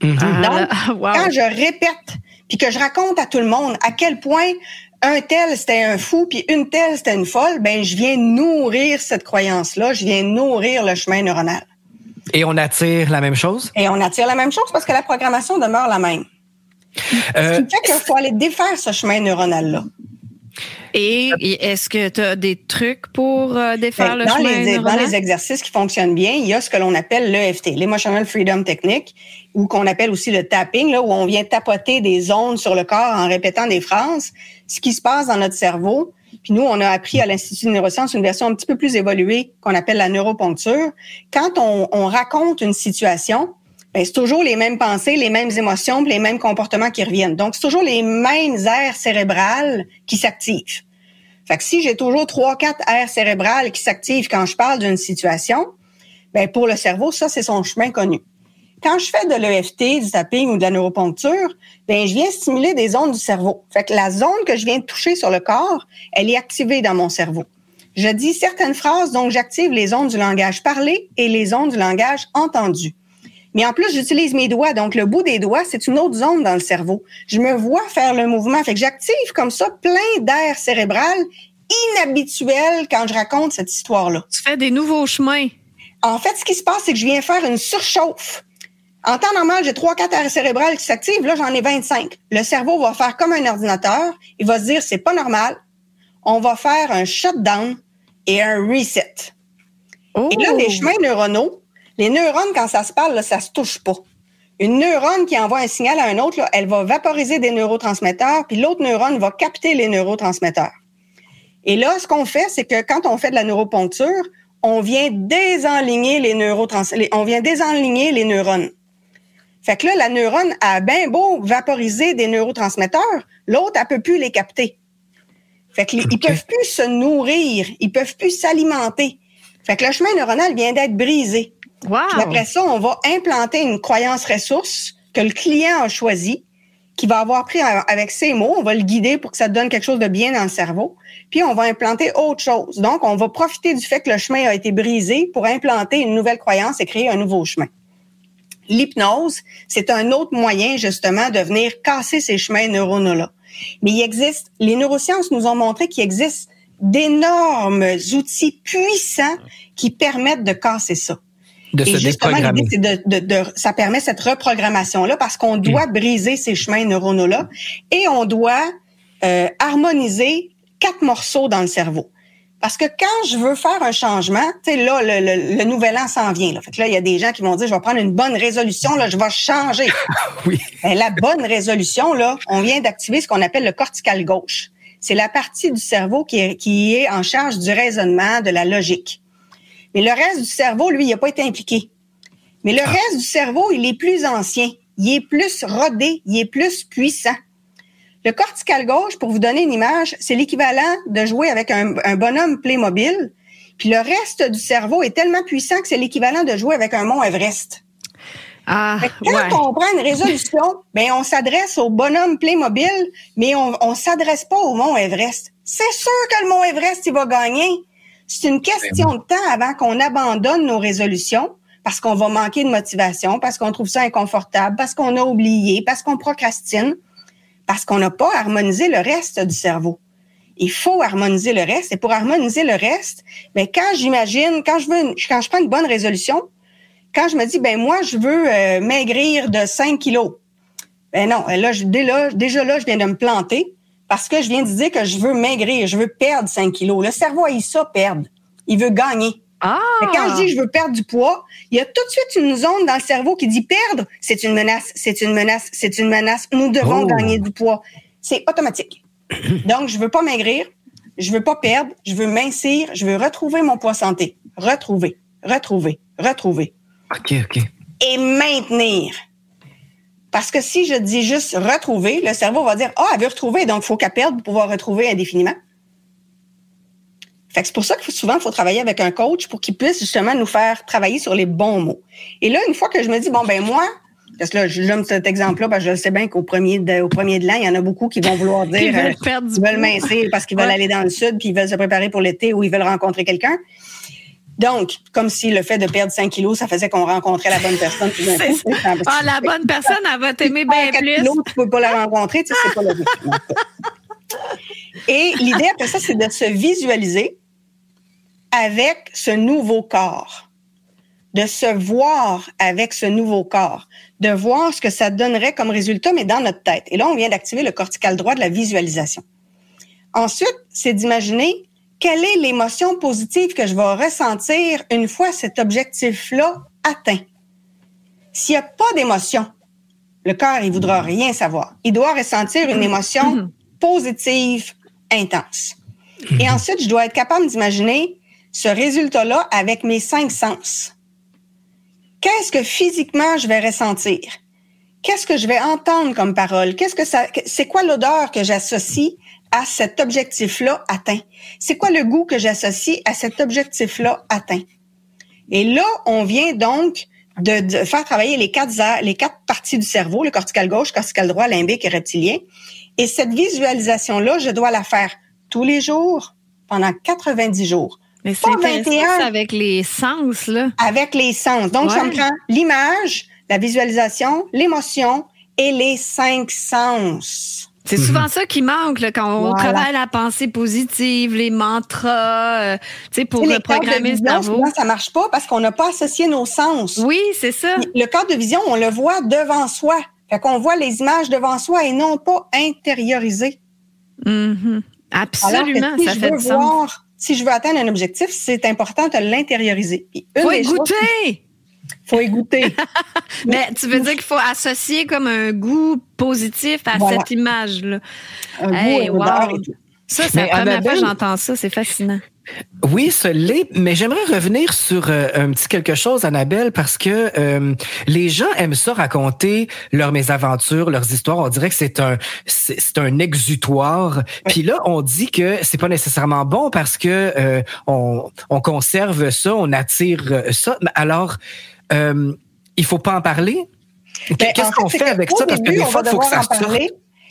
Donc, quand je répète, puis que je raconte à tout le monde à quel point un tel, c'était un fou, puis une telle, c'était une folle, je viens nourrir cette croyance-là, je viens nourrir le chemin neuronal. Et on attire la même chose? Et on attire la même chose parce que la programmation demeure la même. Ce qui fait qu'il faut aller défaire ce chemin neuronal-là. Et est-ce que tu as des trucs pour défaire le chemin neuronal? Dans les exercices qui fonctionnent bien, il y a ce que l'on appelle l'EFT, l'Emotional Freedom Technique, ou qu'on appelle aussi le tapping, là, où on vient tapoter des ondes sur le corps en répétant des phrases. Ce qui se passe dans notre cerveau, puis nous, on a appris à l'Institut de neurosciences une version un petit peu plus évoluée qu'on appelle la neuroponcture. Quand on raconte une situation, ben, c'est toujours les mêmes pensées, les mêmes émotions, les mêmes comportements qui reviennent. Donc, c'est toujours les mêmes aires cérébrales qui s'activent. Fait que si j'ai toujours 3-4 aires cérébrales qui s'activent quand je parle d'une situation, ben, pour le cerveau, ça, c'est son chemin connu. Quand je fais de l'EFT, du tapping ou de la neuroponcture, ben, je viens stimuler des ondes du cerveau. Fait que la zone que je viens de toucher sur le corps, elle est activée dans mon cerveau. Je dis certaines phrases, donc j'active les ondes du langage parlé et les ondes du langage entendu. Mais en plus, j'utilise mes doigts. Donc, le bout des doigts, c'est une autre zone dans le cerveau. Je me vois faire le mouvement. Fait que j'active comme ça plein d'air cérébral inhabituel quand je raconte cette histoire-là. Tu fais des nouveaux chemins. En fait, ce qui se passe, c'est que je viens faire une surchauffe. En temps normal, j'ai 3-4 aires cérébrales qui s'activent. Là, j'en ai 25. Le cerveau va faire comme un ordinateur. Il va se dire, c'est pas normal. On va faire un shutdown et un reset. Oh. Et là, les chemins neuronaux, les neurones, quand ça se parle, là, ça se touche pas. Une neurone qui envoie un signal à un autre, là, elle va vaporiser des neurotransmetteurs, puis l'autre neurone va capter les neurotransmetteurs. Et là, ce qu'on fait, c'est que quand on fait de la neuroponcture, on vient désenligner les neurones. Fait que là, la neurone a bien beau vaporiser des neurotransmetteurs, l'autre, elle peut plus les capter. Fait que ils peuvent plus se nourrir, ils peuvent plus s'alimenter. Fait que le chemin neuronal vient d'être brisé. Wow. Puis après ça, on va implanter une croyance ressource que le client a choisie, qui va avoir pris avec ses mots. On va le guider pour que ça donne quelque chose de bien dans le cerveau. Puis on va implanter autre chose. Donc, on va profiter du fait que le chemin a été brisé pour implanter une nouvelle croyance et créer un nouveau chemin. L'hypnose, c'est un autre moyen, justement, de venir casser ces chemins neuronaux-là. Mais il existe, les neurosciences nous ont montré qu'il existe d'énormes outils puissants qui permettent de casser ça. De se déprogrammer. L'idée, c'est ça permet cette reprogrammation-là parce qu'on doit briser ces chemins neuronaux-là et on doit harmoniser 4 morceaux dans le cerveau. Parce que quand je veux faire un changement, tu sais, là, le nouvel an s'en vient. Là. Fait que là, il y a des gens qui vont dire, je vais prendre une bonne résolution, là, je vais changer. Oui. Ben, la bonne résolution, là, on vient d'activer ce qu'on appelle le cortical gauche. C'est la partie du cerveau qui est en charge du raisonnement, de la logique. Mais le reste du cerveau, lui, il n'a pas été impliqué. Mais le reste du cerveau, il est plus ancien. Il est plus rodé, il est plus puissant. Le cortical gauche, pour vous donner une image, c'est l'équivalent de jouer avec un bonhomme Playmobil. Puis le reste du cerveau est tellement puissant que c'est l'équivalent de jouer avec un mont Everest. Quand on prend une résolution, ben on s'adresse au bonhomme Playmobil, mais on s'adresse pas au mont Everest. C'est sûr que le mont Everest, il va gagner. C'est une question de temps avant qu'on abandonne nos résolutions parce qu'on va manquer de motivation, parce qu'on trouve ça inconfortable, parce qu'on a oublié, parce qu'on procrastine, parce qu'on n'a pas harmonisé le reste du cerveau. Il faut harmoniser le reste. Et pour harmoniser le reste, ben quand je prends une bonne résolution, quand je me dis, ben moi, je veux maigrir de 5 kilos. Ben non, là, déjà là, je viens de me planter parce que je viens de dire que je veux maigrir, je veux perdre 5 kilos. Le cerveau a ça, perdre. Il veut gagner. Et quand je dis je veux perdre du poids, il y a tout de suite une zone dans le cerveau qui dit perdre, c'est une menace, c'est une menace, c'est une menace. Nous devons gagner du poids. C'est automatique. Donc, je veux pas maigrir, je veux pas perdre, je veux mincir, je veux retrouver mon poids santé. Retrouver. OK. Et maintenir. Parce que si je dis juste retrouver, le cerveau va dire « Ah, elle veut retrouver, donc il faut qu'elle perde pour pouvoir retrouver indéfiniment. » Fait que c'est pour ça que souvent, il faut travailler avec un coach pour qu'il puisse justement nous faire travailler sur les bons mots. Et là, une fois que je me dis, bon, ben moi, parce que là, j'aime cet exemple-là, parce que je sais bien qu'au premier de l'an, il y en a beaucoup qui vont vouloir dire ils veulent mincir parce qu'ils veulent aller dans le sud, puis ils veulent se préparer pour l'été ou ils veulent rencontrer quelqu'un. Donc, comme si le fait de perdre 5 kilos, ça faisait qu'on rencontrait la bonne personne. La bonne personne, elle va t'aimer bien plus. Kilos, tu peux pas la rencontrer, tu sais, c'est pas logique. Et l'idée après ça, c'est de se visualiser avec ce nouveau corps, de se voir avec ce nouveau corps, de voir ce que ça donnerait comme résultat, mais dans notre tête. Et là, on vient d'activer le cortical droit de la visualisation. Ensuite, c'est d'imaginer quelle est l'émotion positive que je vais ressentir une fois cet objectif-là atteint. S'il n'y a pas d'émotion, le cœur, il ne voudra rien savoir. Il doit ressentir une émotion positive, intense. Et ensuite, je dois être capable d'imaginer ce résultat-là avec mes 5 sens. Qu'est-ce que physiquement je vais ressentir? Qu'est-ce que je vais entendre comme parole? C'est quoi l'odeur que j'associe à cet objectif-là atteint? C'est quoi le goût que j'associe à cet objectif-là atteint? Et là, on vient donc de faire travailler les 4 parties du cerveau, le cortical gauche, cortical droit, limbique et reptilien. Et cette visualisation-là, je dois la faire tous les jours pendant 90 jours. Mais c'est intéressant avec les sens, là. Avec les sens. Donc, ça me prend l'image, la visualisation, l'émotion et les 5 sens. C'est souvent ça qui manque là, quand on travaille la pensée positive, les mantras, pour reprogrammer le cerveau. Souvent, ça marche pas parce qu'on n'a pas associé nos sens. Oui, c'est ça. Le cadre de vision, on le voit devant soi. Fait qu'on voit les images devant soi et non pas intériorisées. Mm-hmm. Absolument, alors que ça fait du sens. Si je veux atteindre un objectif, c'est important de l'intérioriser. Faut y goûter! Faut y goûter. Mais tu veux dire qu'il faut associer comme un goût positif à cette image-là. Un goût, odeur et tout. Ça, c'est la première fois que j'entends ça. C'est fascinant. Oui, ce l'est, mais j'aimerais revenir sur un petit quelque chose, Annabelle, parce que les gens aiment ça raconter leurs mésaventures, leurs histoires. On dirait que c'est un exutoire. Oui. Puis là, on dit que c'est pas nécessairement bon parce que on conserve ça, on attire ça. Alors, il faut pas en parler. Qu'est-ce qu'on fait avec ça? Parce que des fois, il faut que ça sorte.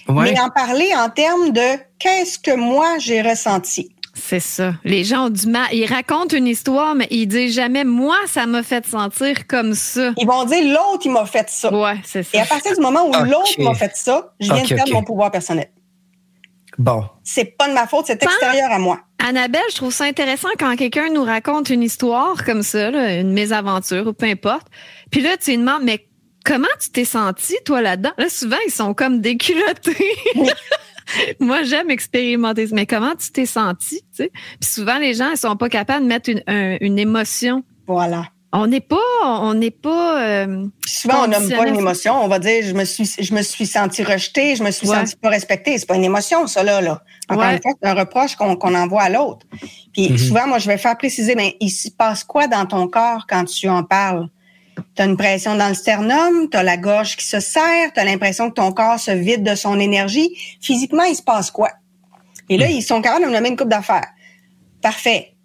Mais en parler en termes de qu'est-ce que moi j'ai ressenti. C'est ça. Les gens ont du mal. Ils racontent une histoire, mais ils disent jamais « moi, ça m'a fait sentir comme ça ». Ils vont dire « l'autre, il m'a fait ça ». Ouais, c'est ça. Et à partir du moment où l'autre m'a fait ça, je viens de perdre mon pouvoir personnel. Bon. C'est pas de ma faute, c'est extérieur à moi. Annabelle, je trouve ça intéressant quand quelqu'un nous raconte une histoire comme ça, là, une mésaventure ou peu importe. Puis là, tu lui demandes « mais comment tu t'es senti, toi, là-dedans? » Là, souvent, ils sont comme déculottés. Oui. Moi, j'aime expérimenter. Mais comment tu t'es senti? Tu sais? Puis souvent, les gens ne sont pas capables de mettre une émotion. Voilà. On n'est pas. Souvent, on nomme pas une émotion. On va dire je me suis senti rejetée, je me suis senti pas respectée. C'est pas une émotion, ça là. Encore une fois, c'est un reproche qu'on envoie à l'autre. Puis souvent, moi, je vais faire préciser, mais il se passe quoi dans ton corps quand tu en parles? Tu as une pression dans le sternum, tu as la gorge qui se serre, tu as l'impression que ton corps se vide de son énergie. Physiquement, il se passe quoi? Et là, ils sont capables de me nommer une couple d'affaires. Parfait.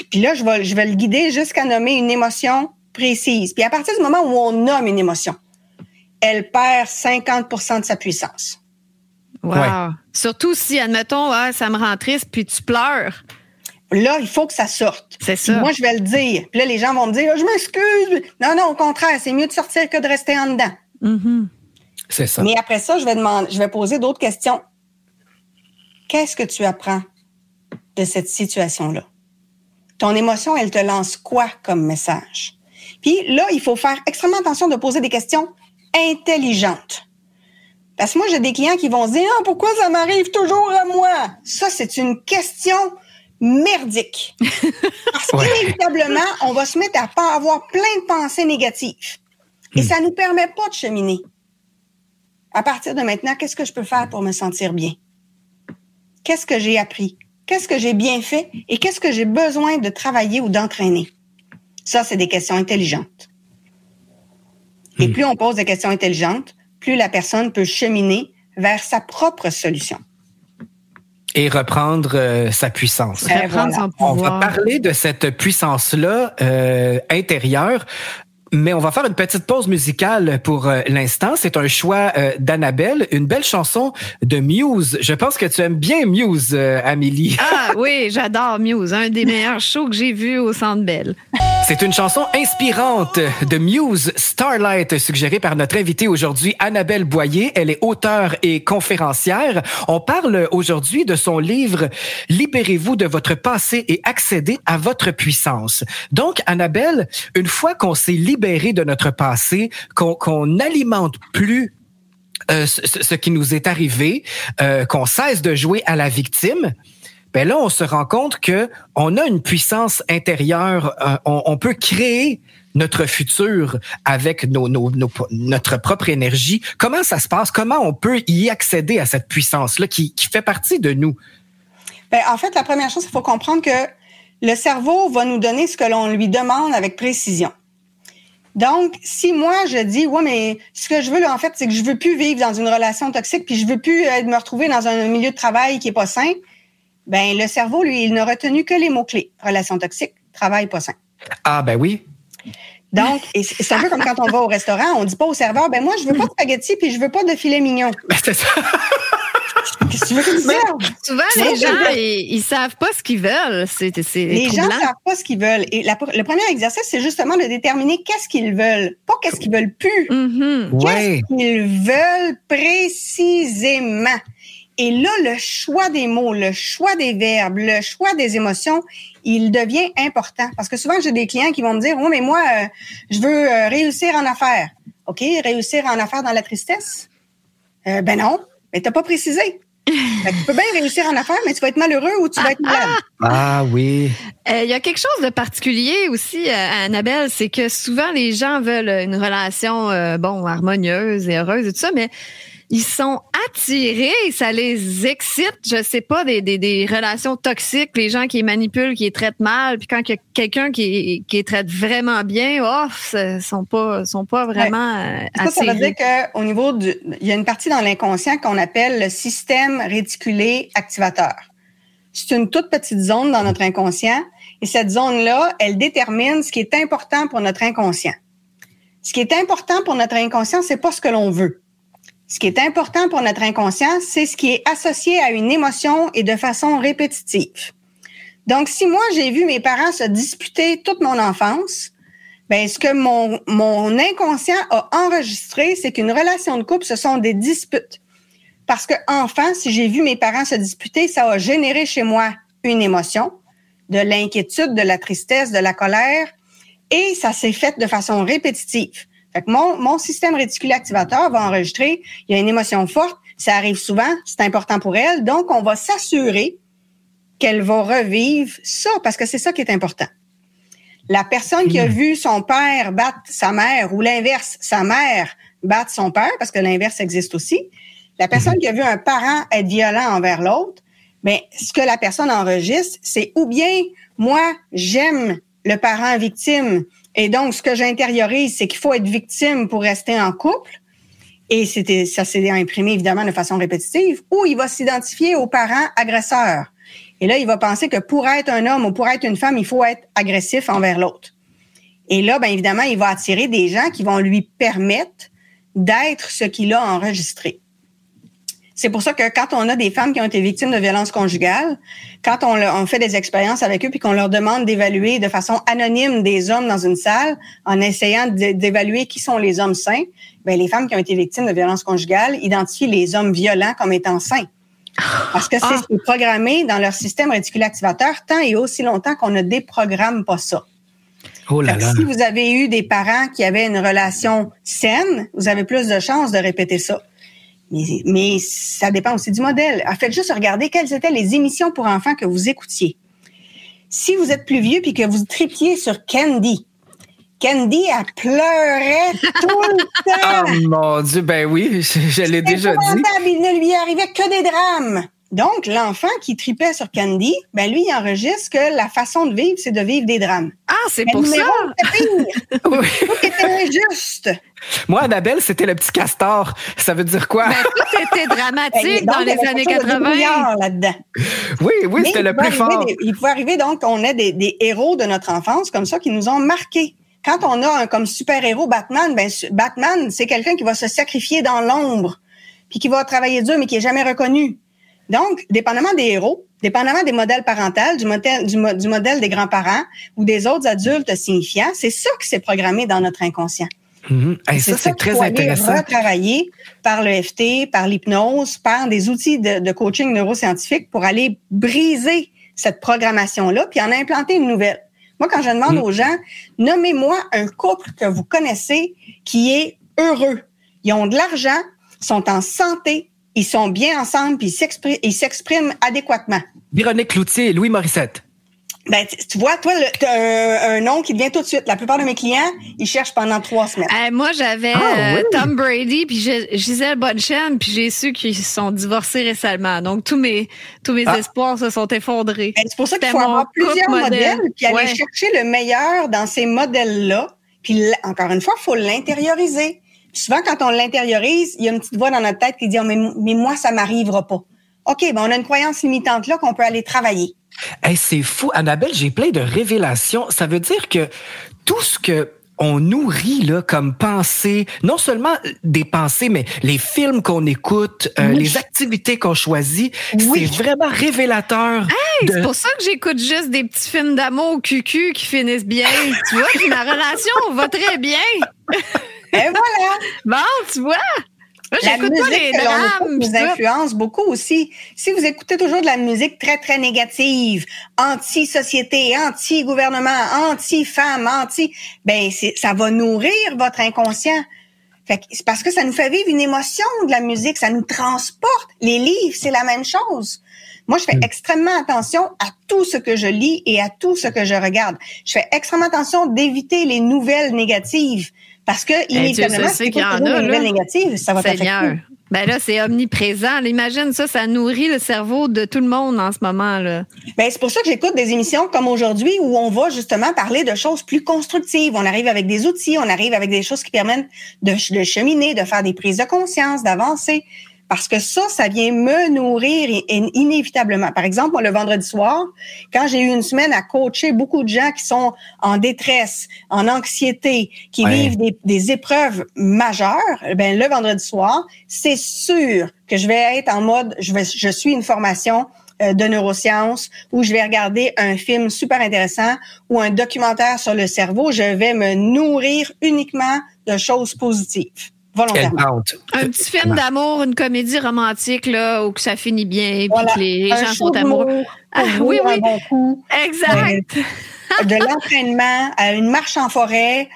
Puis là, je vais le guider jusqu'à nommer une émotion précise. Puis à partir du moment où on nomme une émotion, elle perd 50% de sa puissance. Wow! Ouais. Surtout si, admettons, ça me rend triste, puis tu pleures. Là, il faut que ça sorte. C'est ça. Puis moi, je vais le dire. Puis là, les gens vont me dire, je m'excuse. Non, au contraire, c'est mieux de sortir que de rester en dedans. Mm-hmm. C'est ça. Mais après ça, je vais poser d'autres questions. Qu'est-ce que tu apprends de cette situation-là? Ton émotion, elle te lance quoi comme message? Puis là, il faut faire extrêmement attention de poser des questions intelligentes. Parce que moi, j'ai des clients qui vont se dire, pourquoi ça m'arrive toujours à moi? Ça, c'est une question merdique. Parce qu'inévitablement, on va se mettre à pas avoir plein de pensées négatives. Et ça nous permet pas de cheminer. À partir de maintenant, qu'est-ce que je peux faire pour me sentir bien? Qu'est-ce que j'ai appris? Qu'est-ce que j'ai bien fait? Et qu'est-ce que j'ai besoin de travailler ou d'entraîner? Ça, c'est des questions intelligentes. Et plus on pose des questions intelligentes, plus la personne peut cheminer vers sa propre solution. Et reprendre sa puissance. Reprendre son pouvoir. On va parler de cette puissance-là intérieure, mais on va faire une petite pause musicale pour l'instant. C'est un choix d'Annabelle, une belle chanson de Muse. Je pense que tu aimes bien Muse, Amélie. Ah oui, j'adore Muse, un des meilleurs shows que j'ai vus au Centre Bell. C'est une chanson inspirante de Muse, Starlight, suggérée par notre invitée aujourd'hui, Annabelle Boyer. Elle est auteure et conférencière. On parle aujourd'hui de son livre « Libérez-vous de votre passé et accédez à votre puissance ». Donc, Annabelle, une fois qu'on s'est libéré de notre passé, qu'on n'alimente plus ce qui nous est arrivé, qu'on cesse de jouer à la victime, ben là, on se rend compte que on a une puissance intérieure. On peut créer notre futur avec notre propre énergie. Comment ça se passe? Comment on peut y accéder à cette puissance-là qui fait partie de nous? Ben, en fait, la première chose, il faut comprendre que le cerveau va nous donner ce que l'on lui demande avec précision. Donc, si moi, je dis, ouais, mais ce que je veux, là, en fait, c'est que je veux plus vivre dans une relation toxique, puis je veux plus me retrouver dans un milieu de travail qui est pas sain, ben, le cerveau, lui, il n'a retenu que les mots-clés. Relation toxique, travail pas sain. Ah, ben oui. Donc, et c'est un peu comme quand on va au restaurant, on dit pas au serveur, ben, moi, je veux pas de spaghettis, puis je veux pas de filet mignon. Ben, c'est ça. Qu'est-ce que tu veux que tu serves? Souvent, les gens, ils savent pas ce qu'ils veulent. Les gens savent pas ce qu'ils veulent. Et le premier exercice, c'est justement de déterminer qu'est-ce qu'ils veulent, pas qu'est-ce qu'ils veulent plus. Mm-hmm. Qu'est-ce qu'ils veulent précisément. Et là, le choix des mots, le choix des verbes, le choix des émotions, il devient important. Parce que souvent, j'ai des clients qui vont me dire, « Oui, mais moi, je veux réussir en affaires. » OK, réussir en affaires dans la tristesse? Ben non, mais t'as pas précisé. Ben, tu peux bien réussir en affaires, mais tu vas être malheureux ou tu vas être malade. Ah oui. Il y a quelque chose de particulier aussi, Annabelle, c'est que souvent, les gens veulent une relation harmonieuse et heureuse et tout ça, mais ils sont attirés, ça les excite, je sais pas, des relations toxiques, les gens qui les manipulent, qui les traitent mal, puis quand il y a quelqu'un qui les traite vraiment bien, sont pas vraiment attirés. Ça veut dire qu'au niveau il y a une partie dans l'inconscient qu'on appelle le système réticulé activateur. C'est une toute petite zone dans notre inconscient et cette zone-là, elle détermine ce qui est important pour notre inconscient. Ce qui est important pour notre inconscient, c'est pas ce que l'on veut. Ce qui est important pour notre inconscient, c'est ce qui est associé à une émotion et de façon répétitive. Donc, si moi, j'ai vu mes parents se disputer toute mon enfance, ben, ce que mon inconscient a enregistré, c'est qu'une relation de couple, ce sont des disputes. Parce que, enfant, si j'ai vu mes parents se disputer, ça a généré chez moi une émotion, de l'inquiétude, de la tristesse, de la colère, et ça s'est fait de façon répétitive. Fait que mon système réticulé activateur va enregistrer, il y a une émotion forte, ça arrive souvent, c'est important pour elle, donc on va s'assurer qu'elle va revivre ça, parce que c'est ça qui est important. La personne qui a vu son père battre sa mère, ou l'inverse, sa mère battre son père, parce que l'inverse existe aussi, la personne qui a vu un parent être violent envers l'autre, ben, ce que la personne enregistre, c'est ou bien, moi, j'aime le parent victime, et donc, ce que j'intériorise, c'est qu'il faut être victime pour rester en couple. Et ça s'est imprimé, évidemment, de façon répétitive. Ou il va s'identifier aux parents agresseurs. Et là, il va penser que pour être un homme ou pour être une femme, il faut être agressif envers l'autre. Et là, bien évidemment, il va attirer des gens qui vont lui permettre d'être ce qu'il a enregistré. C'est pour ça que quand on a des femmes qui ont été victimes de violences conjugales, quand on fait des expériences avec eux puis qu'on leur demande d'évaluer de façon anonyme des hommes dans une salle en essayant d'évaluer qui sont les hommes sains, ben les femmes qui ont été victimes de violences conjugales identifient les hommes violents comme étant sains. Parce que c'est programmé dans leur système réticulé activateur tant et aussi longtemps qu'on ne déprogramme pas ça. Oh là là. Si vous avez eu des parents qui avaient une relation saine, vous avez plus de chances de répéter ça. Mais ça dépend aussi du modèle. Faites juste regarder quelles étaient les émissions pour enfants que vous écoutiez. Si vous êtes plus vieux puis que vous tripiez sur Candy, elle pleurait tout le temps. Oh mon Dieu, ben oui, je l'ai déjà dit. Il ne lui arrivait que des drames. Donc, l'enfant qui tripait sur Candy, ben lui, il enregistre que la façon de vivre, c'est de vivre des drames. Ah, c'est pour ça! C'était pire. Oui. Tout était injuste. Moi, Annabelle, c'était le petit castor. Ça veut dire quoi? Ben, tout était dramatique dans les années 80. Là-dedans. Oui, c'était le plus fort. Il pouvait arriver donc qu'on ait des héros de notre enfance comme ça qui nous ont marqués. Quand on a comme super-héros Batman, ben Batman, c'est quelqu'un qui va se sacrifier dans l'ombre puis qui va travailler dur mais qui est jamais reconnu. Donc, dépendamment des héros, dépendamment des modèles parentaux, du modèle des grands-parents ou des autres adultes signifiants, c'est ça qui s'est programmé dans notre inconscient. Hey, ça, c'est très intéressant. Retravailler par le FT, par l'hypnose, par des outils de coaching neuroscientifique pour aller briser cette programmation-là puis en implanter une nouvelle. Moi, quand je demande aux gens, nommez-moi un couple que vous connaissez qui est heureux. Ils ont de l'argent, sont en santé, ils sont bien ensemble, puis ils s'expriment adéquatement. Véronique Cloutier et Louis Morissette. Ben, tu vois, toi, t'as un nom qui te vient tout de suite. La plupart de mes clients, ils cherchent pendant 3 semaines. Moi, j'avais Tom Brady puis Gisèle Bündchen, puis j'ai su qu'ils se sont divorcés récemment. Donc, tous mes espoirs se sont effondrés. Ben, c'est pour ça qu'il faut avoir plusieurs modèles, puis aller chercher le meilleur dans ces modèles-là. Puis, encore une fois, il faut l'intérioriser. Puis souvent, quand on l'intériorise, il y a une petite voix dans notre tête qui dit « mais moi, ça m'arrivera pas ». OK, ben on a une croyance limitante là qu'on peut aller travailler. Hey, c'est fou. Annabelle, j'ai plein de révélations. Ça veut dire que tout ce que on nourrit là comme pensée, non seulement des pensées, mais les films qu'on écoute, les activités qu'on choisit, c'est vraiment révélateur. Hey, c'est pour ça que j'écoute juste des petits films d'amour cucu qui finissent bien. Tu vois, puis ma relation va très bien. Et voilà. Bon, tu vois. Moi, la musique que l'on écoute nous influence beaucoup aussi. Si vous écoutez toujours de la musique très, très négative, anti-société, anti-gouvernement, anti-femme, ben, ça va nourrir votre inconscient. Fait que c'est parce que ça nous fait vivre une émotion de la musique, ça nous transporte. Les livres, c'est la même chose. Moi, je fais extrêmement attention à tout ce que je lis et à tout ce que je regarde. Je fais extrêmement attention d'éviter les nouvelles négatives. Parce que, inévitablement, si tu écoutes des nouvelles négatives, ça va t'affecter. Ben là, c'est omniprésent. Imagine ça nourrit le cerveau de tout le monde en ce moment, là. Ben, c'est pour ça que j'écoute des émissions comme aujourd'hui où on va justement parler de choses plus constructives. On arrive avec des outils, on arrive avec des choses qui permettent de cheminer, de faire des prises de conscience, d'avancer. Parce que ça vient me nourrir inévitablement. Par exemple, moi, le vendredi soir, quand j'ai eu une semaine à coacher beaucoup de gens qui sont en détresse, en anxiété, qui vivent des épreuves majeures, ben le vendredi soir, c'est sûr que je vais être en mode, je suis une formation de neurosciences où je vais regarder un film super intéressant ou un documentaire sur le cerveau. Je vais me nourrir uniquement de choses positives. Un petit film d'amour, une comédie romantique là où que ça finit bien puis que les gens sont amoureux. Oui. Un bon coup. Exact. De l'entraînement à une marche en forêt,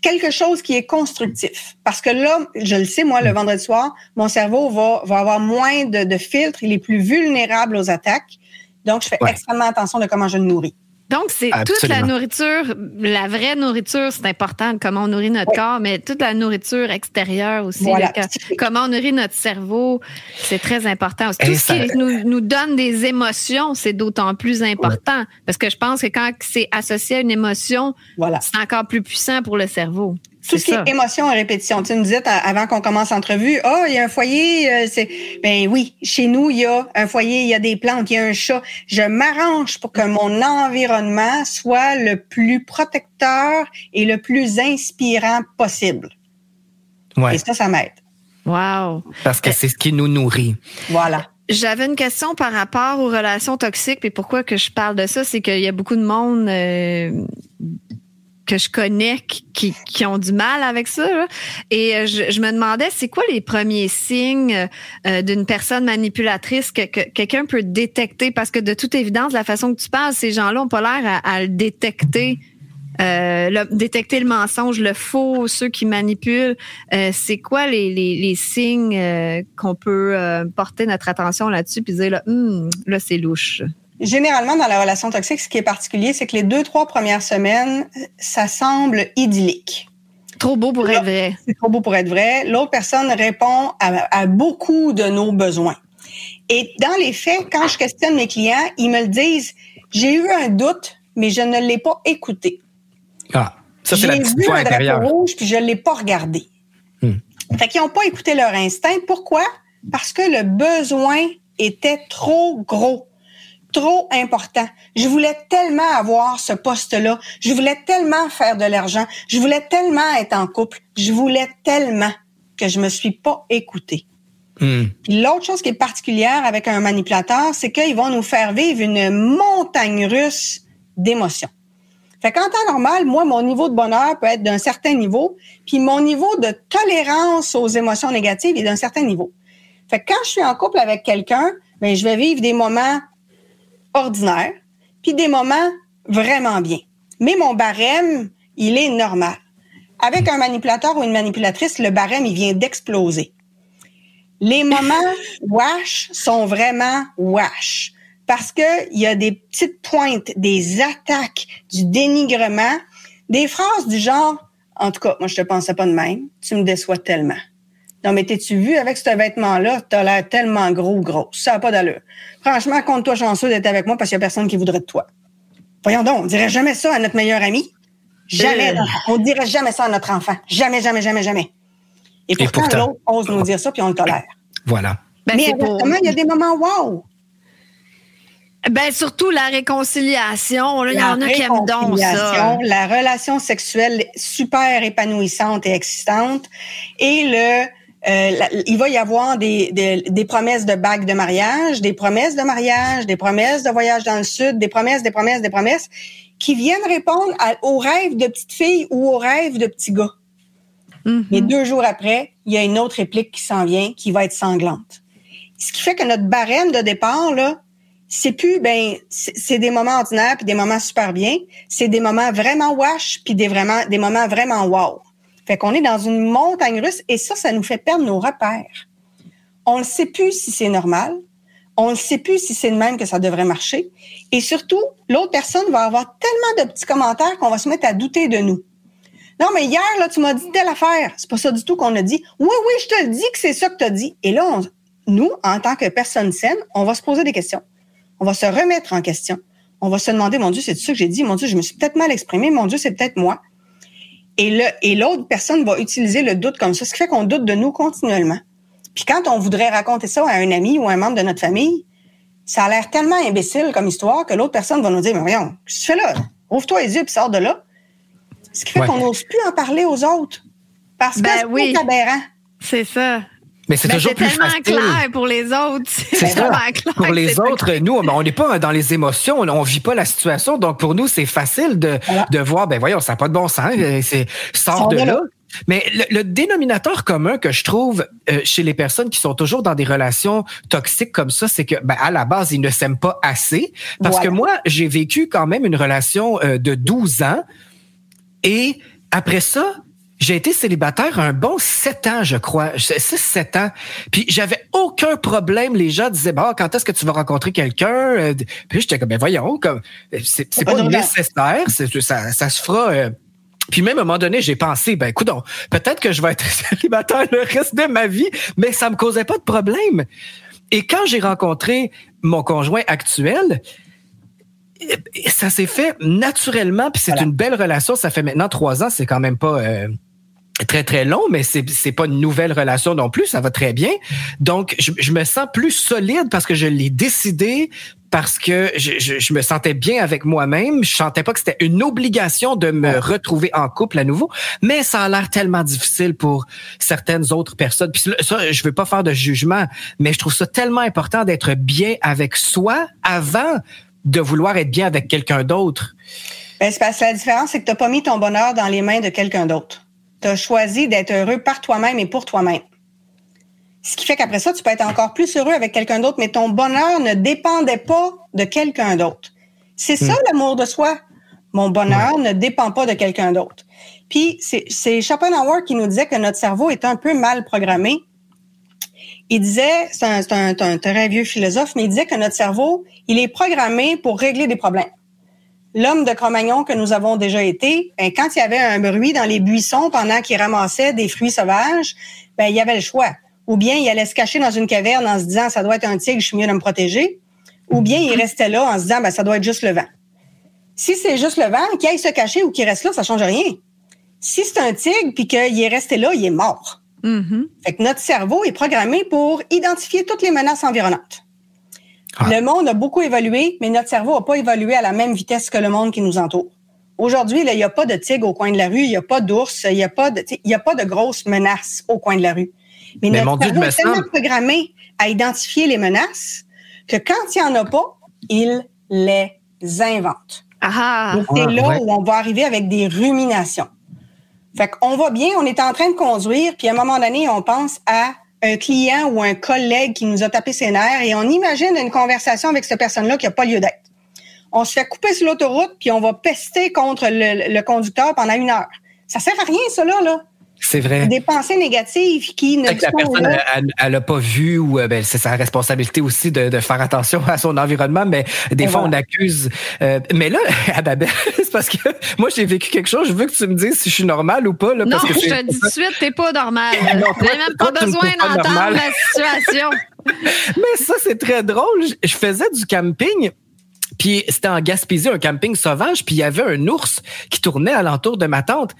quelque chose qui est constructif. Parce que là, je le sais, moi, le vendredi soir, mon cerveau va avoir moins de filtres, il est plus vulnérable aux attaques. Donc, je fais extrêmement attention de comment je le nourris. Donc, c'est toute la nourriture, la vraie nourriture, c'est important, comment on nourrit notre corps, mais toute la nourriture extérieure aussi, comment on nourrit notre cerveau, c'est très important. Tout ce qui nous donne des émotions, c'est d'autant plus important, parce que je pense que quand c'est associé à une émotion, c'est encore plus puissant pour le cerveau. Tout ce qui est émotion et répétition. Tu me disais avant qu'on commence l'entrevue, il y a un foyer, ben oui, chez nous, il y a un foyer, il y a des plantes, il y a un chat. Je m'arrange pour que mon environnement soit le plus protecteur et le plus inspirant possible. Ouais. Et ça m'aide. Wow. Parce que c'est ce qui nous nourrit. Voilà. J'avais une question par rapport aux relations toxiques, puis pourquoi que je parle de ça, c'est qu'il y a beaucoup de monde que je connais qui ont du mal avec ça. Là. Et je me demandais, c'est quoi les premiers signes d'une personne manipulatrice que quelqu'un peut détecter? Parce que de toute évidence, la façon que tu parles, ces gens-là n'ont pas l'air à le détecter. Détecter le mensonge, le faux, ceux qui manipulent. C'est quoi les signes qu'on peut porter notre attention là-dessus puis dire là c'est louche? Généralement, dans la relation toxique, ce qui est particulier, c'est que les 2-3 premières semaines, ça semble idyllique. Trop beau pour être vrai. C'est trop beau pour être vrai. L'autre personne répond à beaucoup de nos besoins. Et dans les faits, quand je questionne mes clients, ils me le disent, j'ai eu un doute, mais je ne l'ai pas écouté. Ça, c'est la petite voix intérieure. J'ai vu un drapeau rouge, puis je ne l'ai pas regardé. Fait qu'ils n'ont pas écouté leur instinct. Pourquoi? Parce que le besoin était trop gros. Trop important. Je voulais tellement avoir ce poste-là. Je voulais tellement faire de l'argent. Je voulais tellement être en couple. Je voulais tellement que je me suis pas écoutée. Puis l'autre chose qui est particulière avec un manipulateur, c'est qu'ils vont nous faire vivre une montagne russe d'émotions. Fait qu'en temps normal, moi, mon niveau de bonheur peut être d'un certain niveau, puis mon niveau de tolérance aux émotions négatives est d'un certain niveau. Fait que quand je suis en couple avec quelqu'un, ben je vais vivre des moments ordinaire, puis des moments vraiment bien. Mais mon barème, il est normal. Avec un manipulateur ou une manipulatrice, le barème, il vient d'exploser. Les moments wash sont vraiment wash. Parce que il y a des petites pointes, des attaques, du dénigrement, des phrases du genre, en tout cas, moi, je te pensais pas de même, tu me déçois tellement. Non, mais t'es-tu vu avec ce vêtement-là, t'as l'air tellement gros ou grosse. Ça n'a pas d'allure. Franchement, compte-toi chanceux d'être avec moi parce qu'il y a personne qui voudrait de toi. Voyons donc, on dirait jamais ça à notre meilleur ami. Jamais. On dirait jamais ça à notre enfant. Jamais, jamais, jamais, jamais. Et pourtant l'autre ose nous dire ça puis on le tolère. Voilà. Mais exactement, il y a des moments wow. Ben, surtout la réconciliation. Là, il y en a qui aiment donc ça. La relation sexuelle super épanouissante et excitante. Et il va y avoir des promesses de bague de mariage, des promesses de mariage, des promesses de voyage dans le sud, des promesses qui viennent répondre aux rêves de petite fille ou aux rêves de petit gars. Mm-hmm. Mais 2 jours après, il y a une autre réplique qui s'en vient, qui va être sanglante. Ce qui fait que notre barème de départ, là, c'est plus, c'est des moments ordinaires puis des moments super bien. C'est des moments vraiment wash puis des moments vraiment wow. Fait qu'on est dans une montagne russe et ça nous fait perdre nos repères. On ne sait plus si c'est normal. On ne sait plus si c'est le même que ça devrait marcher. Et surtout, l'autre personne va avoir tellement de petits commentaires qu'on va se mettre à douter de nous. Non, mais hier, là, tu m'as dit telle affaire. C'est pas ça du tout qu'on a dit. Oui, je te le dis que c'est ça que tu as dit. Et là, nous, en tant que personne saine, on va se poser des questions. On va se remettre en question. On va se demander, mon Dieu, c'est ça que j'ai dit? Mon Dieu, je me suis peut-être mal exprimé. Mon Dieu, c'est peut-être moi. Et l'autre personne va utiliser le doute comme ça, ce qui fait qu'on doute de nous continuellement. Puis quand on voudrait raconter ça à un ami ou à un membre de notre famille, ça a l'air tellement imbécile comme histoire que l'autre personne va nous dire, mais voyons, qu'est-ce que tu fais là? Ouvre-toi les yeux puis sors de là. Ce qui fait qu'on n'ose plus en parler aux autres. Parce que c'est aberrant. C'est ça. Mais c'est toujours plus facile. C'est tellement clair pour les autres. C'est ça. Clair, pour les autres, nous, on n'est pas dans les émotions, on vit pas la situation. Donc, pour nous, c'est facile de voir, voyons, ça n'a pas de bon sens. Sors de là. Mais le dénominateur commun que je trouve chez les personnes qui sont toujours dans des relations toxiques comme ça, c'est que à la base, ils ne s'aiment pas assez. Parce que moi, j'ai vécu quand même une relation de 12 ans. Et après ça, j'ai été célibataire un bon 7 ans, je crois. 6-7 ans. Puis j'avais aucun problème. Les gens disaient, quand est-ce que tu vas rencontrer quelqu'un? Puis j'étais comme, voyons, c'est pas nécessaire. Ça se fera. Puis même à un moment donné, j'ai pensé, coudonc, peut-être que je vais être célibataire le reste de ma vie, mais ça me causait pas de problème. Et quand j'ai rencontré mon conjoint actuel, ça s'est fait naturellement, puis c'est une belle relation. Ça fait maintenant 3 ans, c'est quand même pas très, très long, mais c'est pas une nouvelle relation non plus, ça va très bien. Donc, je me sens plus solide parce que je l'ai décidé, parce que je me sentais bien avec moi-même. Je sentais pas que c'était une obligation de me retrouver en couple à nouveau, mais ça a l'air tellement difficile pour certaines autres personnes. Puis ça, je veux pas faire de jugement, mais je trouve ça tellement important d'être bien avec soi avant de vouloir être bien avec quelqu'un d'autre. C'est parce que la différence, c'est que tu n'as pas mis ton bonheur dans les mains de quelqu'un d'autre. Tu as choisi d'être heureux par toi-même et pour toi-même. Ce qui fait qu'après ça, tu peux être encore plus heureux avec quelqu'un d'autre, mais ton bonheur ne dépendait pas de quelqu'un d'autre. C'est ça l'amour de soi. Mon bonheur ne dépend pas de quelqu'un d'autre. Puis, c'est Schopenhauer qui nous disait que notre cerveau est un peu mal programmé. Il disait, c'est un très vieux philosophe, mais il disait que notre cerveau, il est programmé pour régler des problèmes. L'homme de Cro-Magnon que nous avons déjà été, quand il y avait un bruit dans les buissons pendant qu'il ramassait des fruits sauvages, il y avait le choix. Ou bien il allait se cacher dans une caverne en se disant, ça doit être un tigre, je suis mieux de me protéger. Ou bien il restait là en se disant, ça doit être juste le vent. Si c'est juste le vent, qu'il aille se cacher ou qu'il reste là, ça change rien. Si c'est un tigre puis qu'il est resté là, il est mort. Mm-hmm. Fait que notre cerveau est programmé pour identifier toutes les menaces environnantes. Le monde a beaucoup évolué, mais notre cerveau n'a pas évolué à la même vitesse que le monde qui nous entoure. Aujourd'hui, il n'y a pas de tigre au coin de la rue, il n'y a pas d'ours, il n'y a pas de grosses menaces au coin de la rue. Mais notre cerveau est tellement programmé à identifier les menaces que quand il n'y en a pas, il les invente. C'est là où on va arriver avec des ruminations. Fait qu'on va bien, on est en train de conduire, puis à un moment donné, on pense à un client ou un collègue qui nous a tapé ses nerfs et on imagine une conversation avec cette personne-là qui n'a pas lieu d'être. On se fait couper sur l'autoroute puis on va pester contre le conducteur pendant 1 heure. Ça sert à rien, ça, là. C'est vrai. Des pensées négatives qui ne que la personne, elle n'a pas vu ou c'est sa responsabilité aussi de faire attention à son environnement, mais des fois, on accuse. Mais là, Annabelle, c'est parce que moi, j'ai vécu quelque chose. Je veux que tu me dises si je suis normale ou pas. Là, non, parce que je te dis tout de suite, t'es pas normal. Tu n'as même pas besoin d'entendre la situation. Mais ça, c'est très drôle. Je faisais du camping. Puis c'était en Gaspésie, un camping sauvage, puis il y avait un ours qui tournait alentour de ma tente.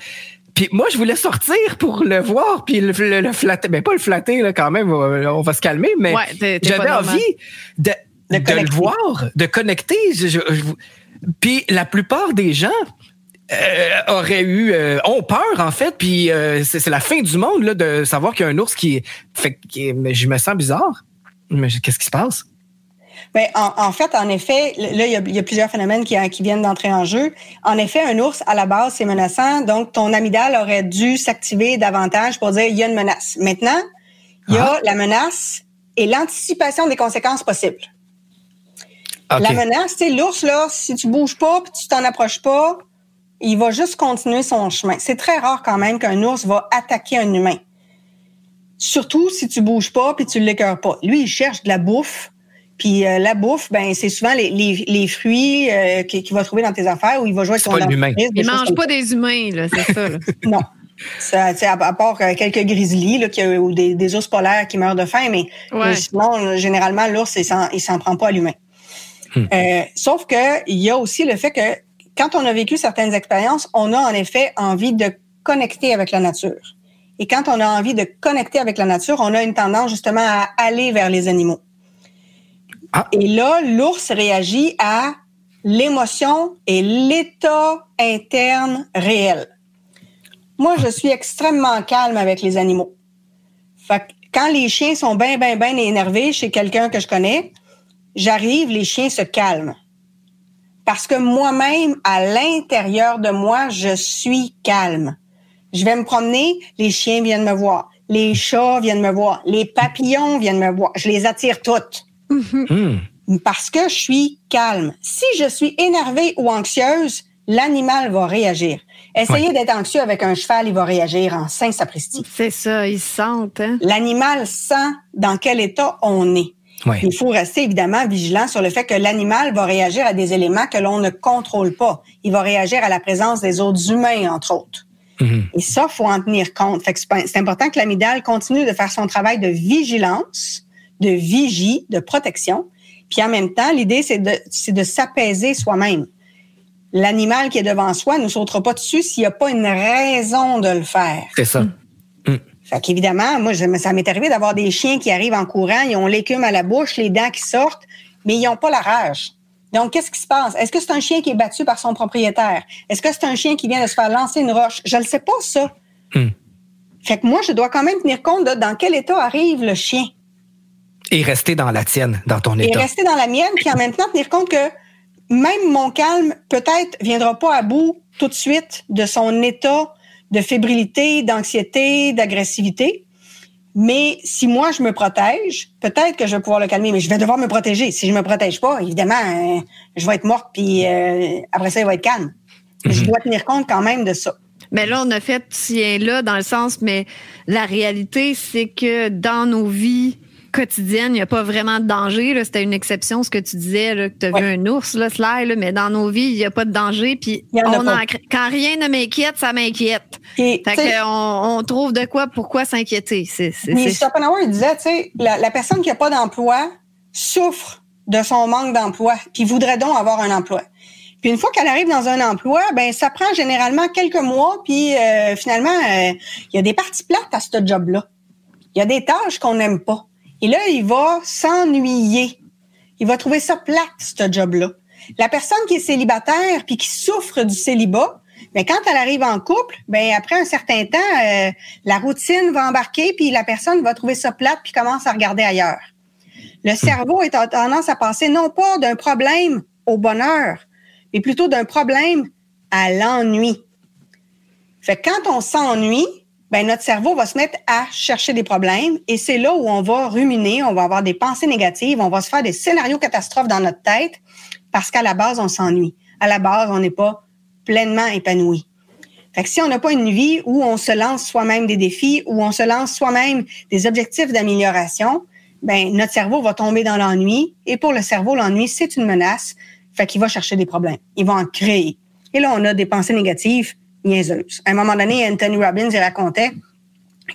Puis moi, je voulais sortir pour le voir, puis le flatter. Mais pas le flatter, là, quand même, on va se calmer, mais j'avais envie de le voir, de connecter. Puis la plupart des gens ont peur, en fait, puis c'est la fin du monde là, de savoir qu'il y a un ours qui je me sens bizarre. Mais qu'est-ce qui se passe? Ben, en fait, en effet, là, il y a plusieurs phénomènes qui viennent d'entrer en jeu. En effet, un ours, à la base, c'est menaçant. Donc, ton amygdale aurait dû s'activer davantage pour dire il y a une menace. Maintenant, il y a la menace et l'anticipation des conséquences possibles. Okay. La menace, tu sais, l'ours, là, si tu bouges pas puis tu t'en approches pas, il va juste continuer son chemin. C'est très rare quand même qu'un ours va attaquer un humain. Surtout si tu bouges pas puis tu l'écœures pas. Lui, il cherche de la bouffe. Puis la bouffe, ben c'est souvent les fruits qu'il va trouver dans tes affaires où il va jouer avec ton humain. Il mange pas des humains, là, c'est ça. Là. Non. Ça, à part quelques grizzlies là, ou des ours polaires qui meurent de faim, mais sinon, généralement, l'ours, il s'en prend pas à l'humain. Sauf que il y a aussi le fait que quand on a vécu certaines expériences, on a en effet envie de connecter avec la nature. Et quand on a envie de connecter avec la nature, on a une tendance justement à aller vers les animaux. Et là, l'ours réagit à l'émotion et l'état interne réel. Moi, je suis extrêmement calme avec les animaux. Fait que quand les chiens sont bien énervés chez quelqu'un que je connais, j'arrive, les chiens se calment. Parce que moi-même, à l'intérieur de moi, je suis calme. Je vais me promener, les chiens viennent me voir. Les chats viennent me voir. Les papillons viennent me voir. Je les attire toutes. Parce que je suis calme. Si je suis énervée ou anxieuse, l'animal va réagir. Essayez d'être anxieux avec un cheval, il va réagir en saint-sapristi. C'est ça, ils sentent. Hein? L'animal sent dans quel état on est. Ouais. Il faut rester évidemment vigilant sur le fait que l'animal va réagir à des éléments que l'on ne contrôle pas. Il va réagir à la présence des autres humains, entre autres. Et ça, il faut en tenir compte. Fait que c'est important que l'amygdale continue de faire son travail de vigilance, de vigie, de protection. Puis en même temps, l'idée, c'est de s'apaiser soi-même. L'animal qui est devant soi ne sautera pas dessus s'il n'y a pas une raison de le faire. C'est ça. Fait qu'évidemment, moi, ça m'est arrivé d'avoir des chiens qui arrivent en courant, ils ont l'écume à la bouche, les dents qui sortent, mais ils n'ont pas la rage. Donc, qu'est-ce qui se passe? Est-ce que c'est un chien qui est battu par son propriétaire? Est-ce que c'est un chien qui vient de se faire lancer une roche? Je ne sais pas, ça. Fait que moi, je dois quand même tenir compte de dans quel état arrive le chien. Et rester dans la tienne, dans ton état. Et rester dans la mienne, puis en même temps tenir compte que même mon calme, peut-être, viendra pas à bout tout de suite de son état de fébrilité, d'anxiété, d'agressivité. Mais si moi, je me protège, peut-être que je vais pouvoir le calmer, mais je vais devoir me protéger. Si je me protège pas, évidemment, je vais être morte, puis après ça, il va être calme. Je dois tenir compte quand même de ça. Mais là, on a fait ce lien-là dans le sens, mais la réalité, c'est que dans nos vies quotidiennes, il n'y a pas vraiment de danger. Là. C'était une exception, ce que tu disais, là, que tu as vu un ours, là, Sly, là, mais dans nos vies, il n'y a pas de danger. Puis quand rien ne m'inquiète, ça m'inquiète. Fait qu'on trouve de quoi, pourquoi s'inquiéter. Mais Schopenhauer, il disait, tu sais, la personne qui n'a pas d'emploi souffre de son manque d'emploi, puis voudrait donc avoir un emploi. Puis une fois qu'elle arrive dans un emploi, ben ça prend généralement quelques mois, puis finalement, il y a des parties plates à ce job-là. Il y a des tâches qu'on n'aime pas. Et là, il va s'ennuyer. Il va trouver ça plate, ce job-là. La personne qui est célibataire puis qui souffre du célibat, ben quand elle arrive en couple, ben après un certain temps, la routine va embarquer puis la personne va trouver ça plate puis commence à regarder ailleurs. Le cerveau a tendance à passer non pas d'un problème au bonheur, mais plutôt d'un problème à l'ennui. Fait que quand on s'ennuie, ben notre cerveau va se mettre à chercher des problèmes et c'est là où on va ruminer, on va avoir des pensées négatives, on va se faire des scénarios catastrophes dans notre tête parce qu'à la base, on s'ennuie. À la base, on n'est pas pleinement épanoui. Fait que si on n'a pas une vie où on se lance soi-même des défis, où on se lance soi-même des objectifs d'amélioration, ben notre cerveau va tomber dans l'ennui. Et pour le cerveau, l'ennui, c'est une menace. Fait qu'il va chercher des problèmes. Il va en créer. Et là, on a des pensées négatives niaiseuses. À un moment donné, Anthony Robbins, il racontait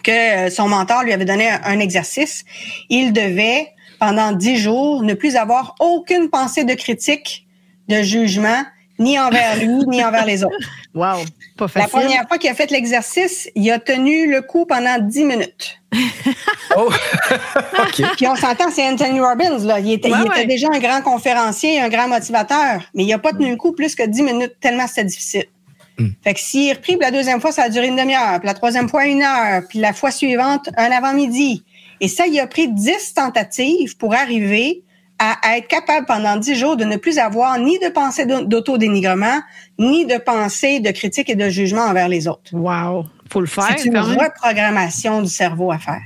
que son mentor lui avait donné un exercice. Il devait, pendant 10 jours, ne plus avoir aucune pensée de critique, de jugement, ni envers lui, ni envers les autres. Wow, pas facile. La première fois qu'il a fait l'exercice, il a tenu le coup pendant 10 minutes. Oh! OK. Puis on s'entend, c'est Anthony Robbins, là. Il était déjà un grand conférencier, un grand motivateur, mais il n'a pas tenu le coup plus que 10 minutes, tellement c'était difficile. Fait que s'il est repris, puis la deuxième fois, ça a duré une demi-heure, puis la troisième fois, 1 heure, puis la fois suivante, un avant-midi. Et ça, il a pris 10 tentatives pour arriver à être capable pendant 10 jours de ne plus avoir ni de pensée d'autodénigrement, ni de pensée de critique et de jugement envers les autres. Wow! Faut le faire. C'est une reprogrammation du cerveau à faire.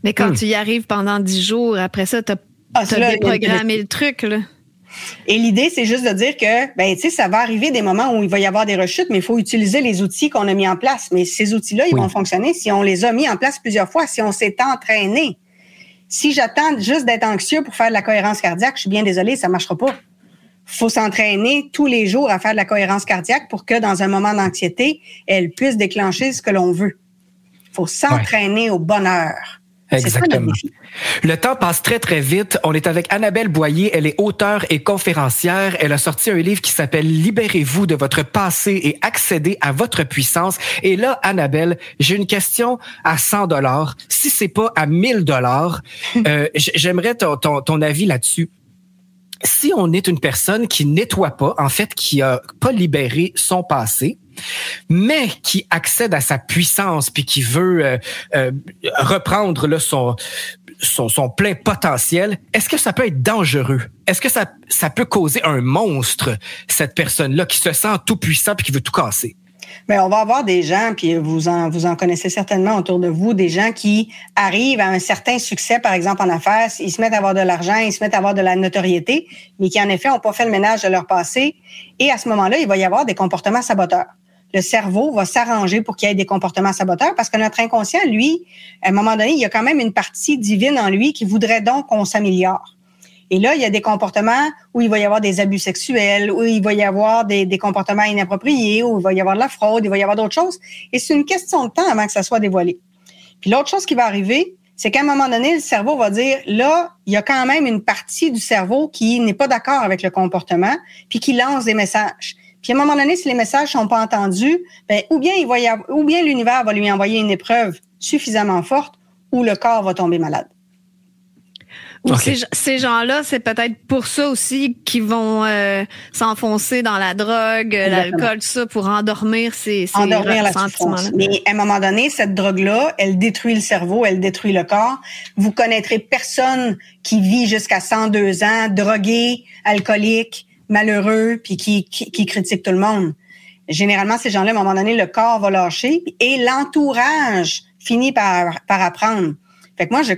Mais quand tu y arrives pendant 10 jours, après ça, t'as déprogrammé le truc, là. Et l'idée, c'est juste de dire que, ben, tu sais, ça va arriver des moments où il va y avoir des rechutes, mais il faut utiliser les outils qu'on a mis en place. Mais ces outils-là, ils vont fonctionner si on les a mis en place plusieurs fois, si on s'est entraîné. Si j'attends juste d'être anxieux pour faire de la cohérence cardiaque, je suis bien désolée, ça marchera pas. Faut s'entraîner tous les jours à faire de la cohérence cardiaque pour que dans un moment d'anxiété, elle puisse déclencher ce que l'on veut. Faut s'entraîner au bonheur. Exactement. Le temps passe très, très vite. On est avec Annabelle Boyer. Elle est auteure et conférencière. Elle a sorti un livre qui s'appelle « Libérez-vous de votre passé et accédez à votre puissance ». Et là, Annabelle, j'ai une question à 100 $. Si c'est pas à 1000 $, j'aimerais ton avis là-dessus. Si on est une personne qui nettoie pas, en fait, qui a pas libéré son passé, mais qui accède à sa puissance puis qui veut reprendre là, son plein potentiel, est-ce que ça peut être dangereux? Est-ce que ça peut causer un monstre, cette personne-là, qui se sent tout puissant puis qui veut tout casser? Bien, on va avoir des gens, puis vous en connaissez certainement autour de vous, des gens qui arrivent à un certain succès, par exemple en affaires, ils se mettent à avoir de l'argent, ils se mettent à avoir de la notoriété, mais qui en effet n'ont pas fait le ménage de leur passé. Et à ce moment-là, il va y avoir des comportements saboteurs. Le cerveau va s'arranger pour qu'il y ait des comportements saboteurs parce que notre inconscient, lui, à un moment donné, il y a quand même une partie divine en lui qui voudrait donc qu'on s'améliore. Et là, il y a des comportements où il va y avoir des abus sexuels, où il va y avoir des comportements inappropriés, où il va y avoir de la fraude, il va y avoir d'autres choses. Et c'est une question de temps avant que ça soit dévoilé. Puis l'autre chose qui va arriver, c'est qu'à un moment donné, le cerveau va dire, là, il y a quand même une partie du cerveau qui n'est pas d'accord avec le comportement, puis qui lance des messages. Puis à un moment donné, si les messages sont pas entendus, ben ou bien l'univers va lui envoyer une épreuve suffisamment forte, ou le corps va tomber malade. Ou ces gens-là, c'est peut-être pour ça aussi qu'ils vont s'enfoncer dans la drogue, l'alcool, tout ça, pour endormir ces sentiments-là. Mais à un moment donné, cette drogue-là, elle détruit le cerveau, elle détruit le corps. Vous connaîtrez personne qui vit jusqu'à 102 ans, drogué, alcoolique, malheureux, puis qui critique tout le monde. Généralement, ces gens-là, à un moment donné, le corps va lâcher et l'entourage finit par apprendre. Fait que moi, je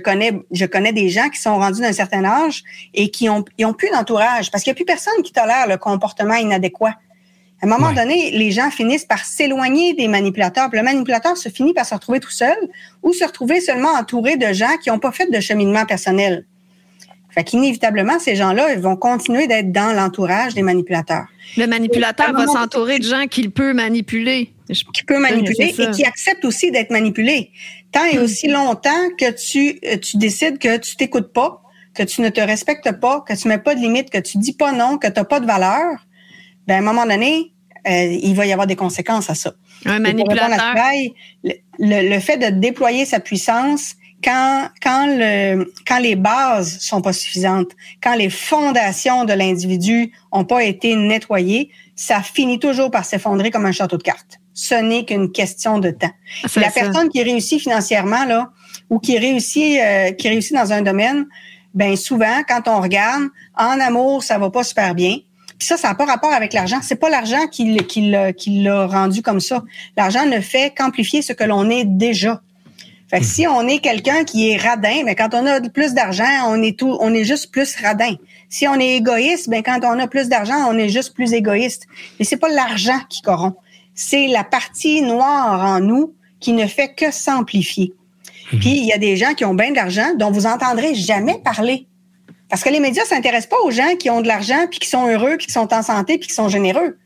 connais des gens qui sont rendus d'un certain âge et ils ont plus d'entourage parce qu'il n'y a plus personne qui tolère le comportement inadéquat. À un moment donné, les gens finissent par s'éloigner des manipulateurs. Puis le manipulateur se finit par se retrouver tout seul ou se retrouver seulement entouré de gens qui n'ont pas fait de cheminement personnel. Fait qu'inévitablement, ces gens-là, ils vont continuer d'être dans l'entourage des manipulateurs. Le manipulateur va s'entourer de gens qu'il peut manipuler. Qui peut manipuler et qui acceptent aussi d'être manipulé. Tant et aussi longtemps que tu décides que tu t'écoutes pas, que tu ne te respectes pas, que tu mets pas de limites, que tu dis pas non, que tu n'as pas de valeur, ben à un moment donné, il va y avoir des conséquences à ça. Un manipulateur. Le fait de déployer sa puissance quand les bases sont pas suffisantes, quand les fondations de l'individu ont pas été nettoyées, ça finit toujours par s'effondrer comme un château de cartes. Ce n'est qu'une question de temps. La personne qui réussit financièrement là, ou qui réussit dans un domaine, ben souvent quand on regarde en amour, ça va pas super bien. Puis ça n'a pas rapport avec l'argent. C'est pas l'argent qui l'a rendu comme ça. L'argent ne fait qu'amplifier ce que l'on est déjà. Fait que si on est quelqu'un qui est radin, ben quand on a plus d'argent, on est juste plus radin. Si on est égoïste, ben quand on a plus d'argent, on est juste plus égoïste. Mais c'est pas l'argent qui corrompt. c'est la partie noire en nous qui ne fait que s'amplifier. Puis, il y a des gens qui ont bien de l'argent dont vous entendrez jamais parler. Parce que les médias ne s'intéressent pas aux gens qui ont de l'argent, puis qui sont heureux, puis qui sont en santé, puis qui sont généreux.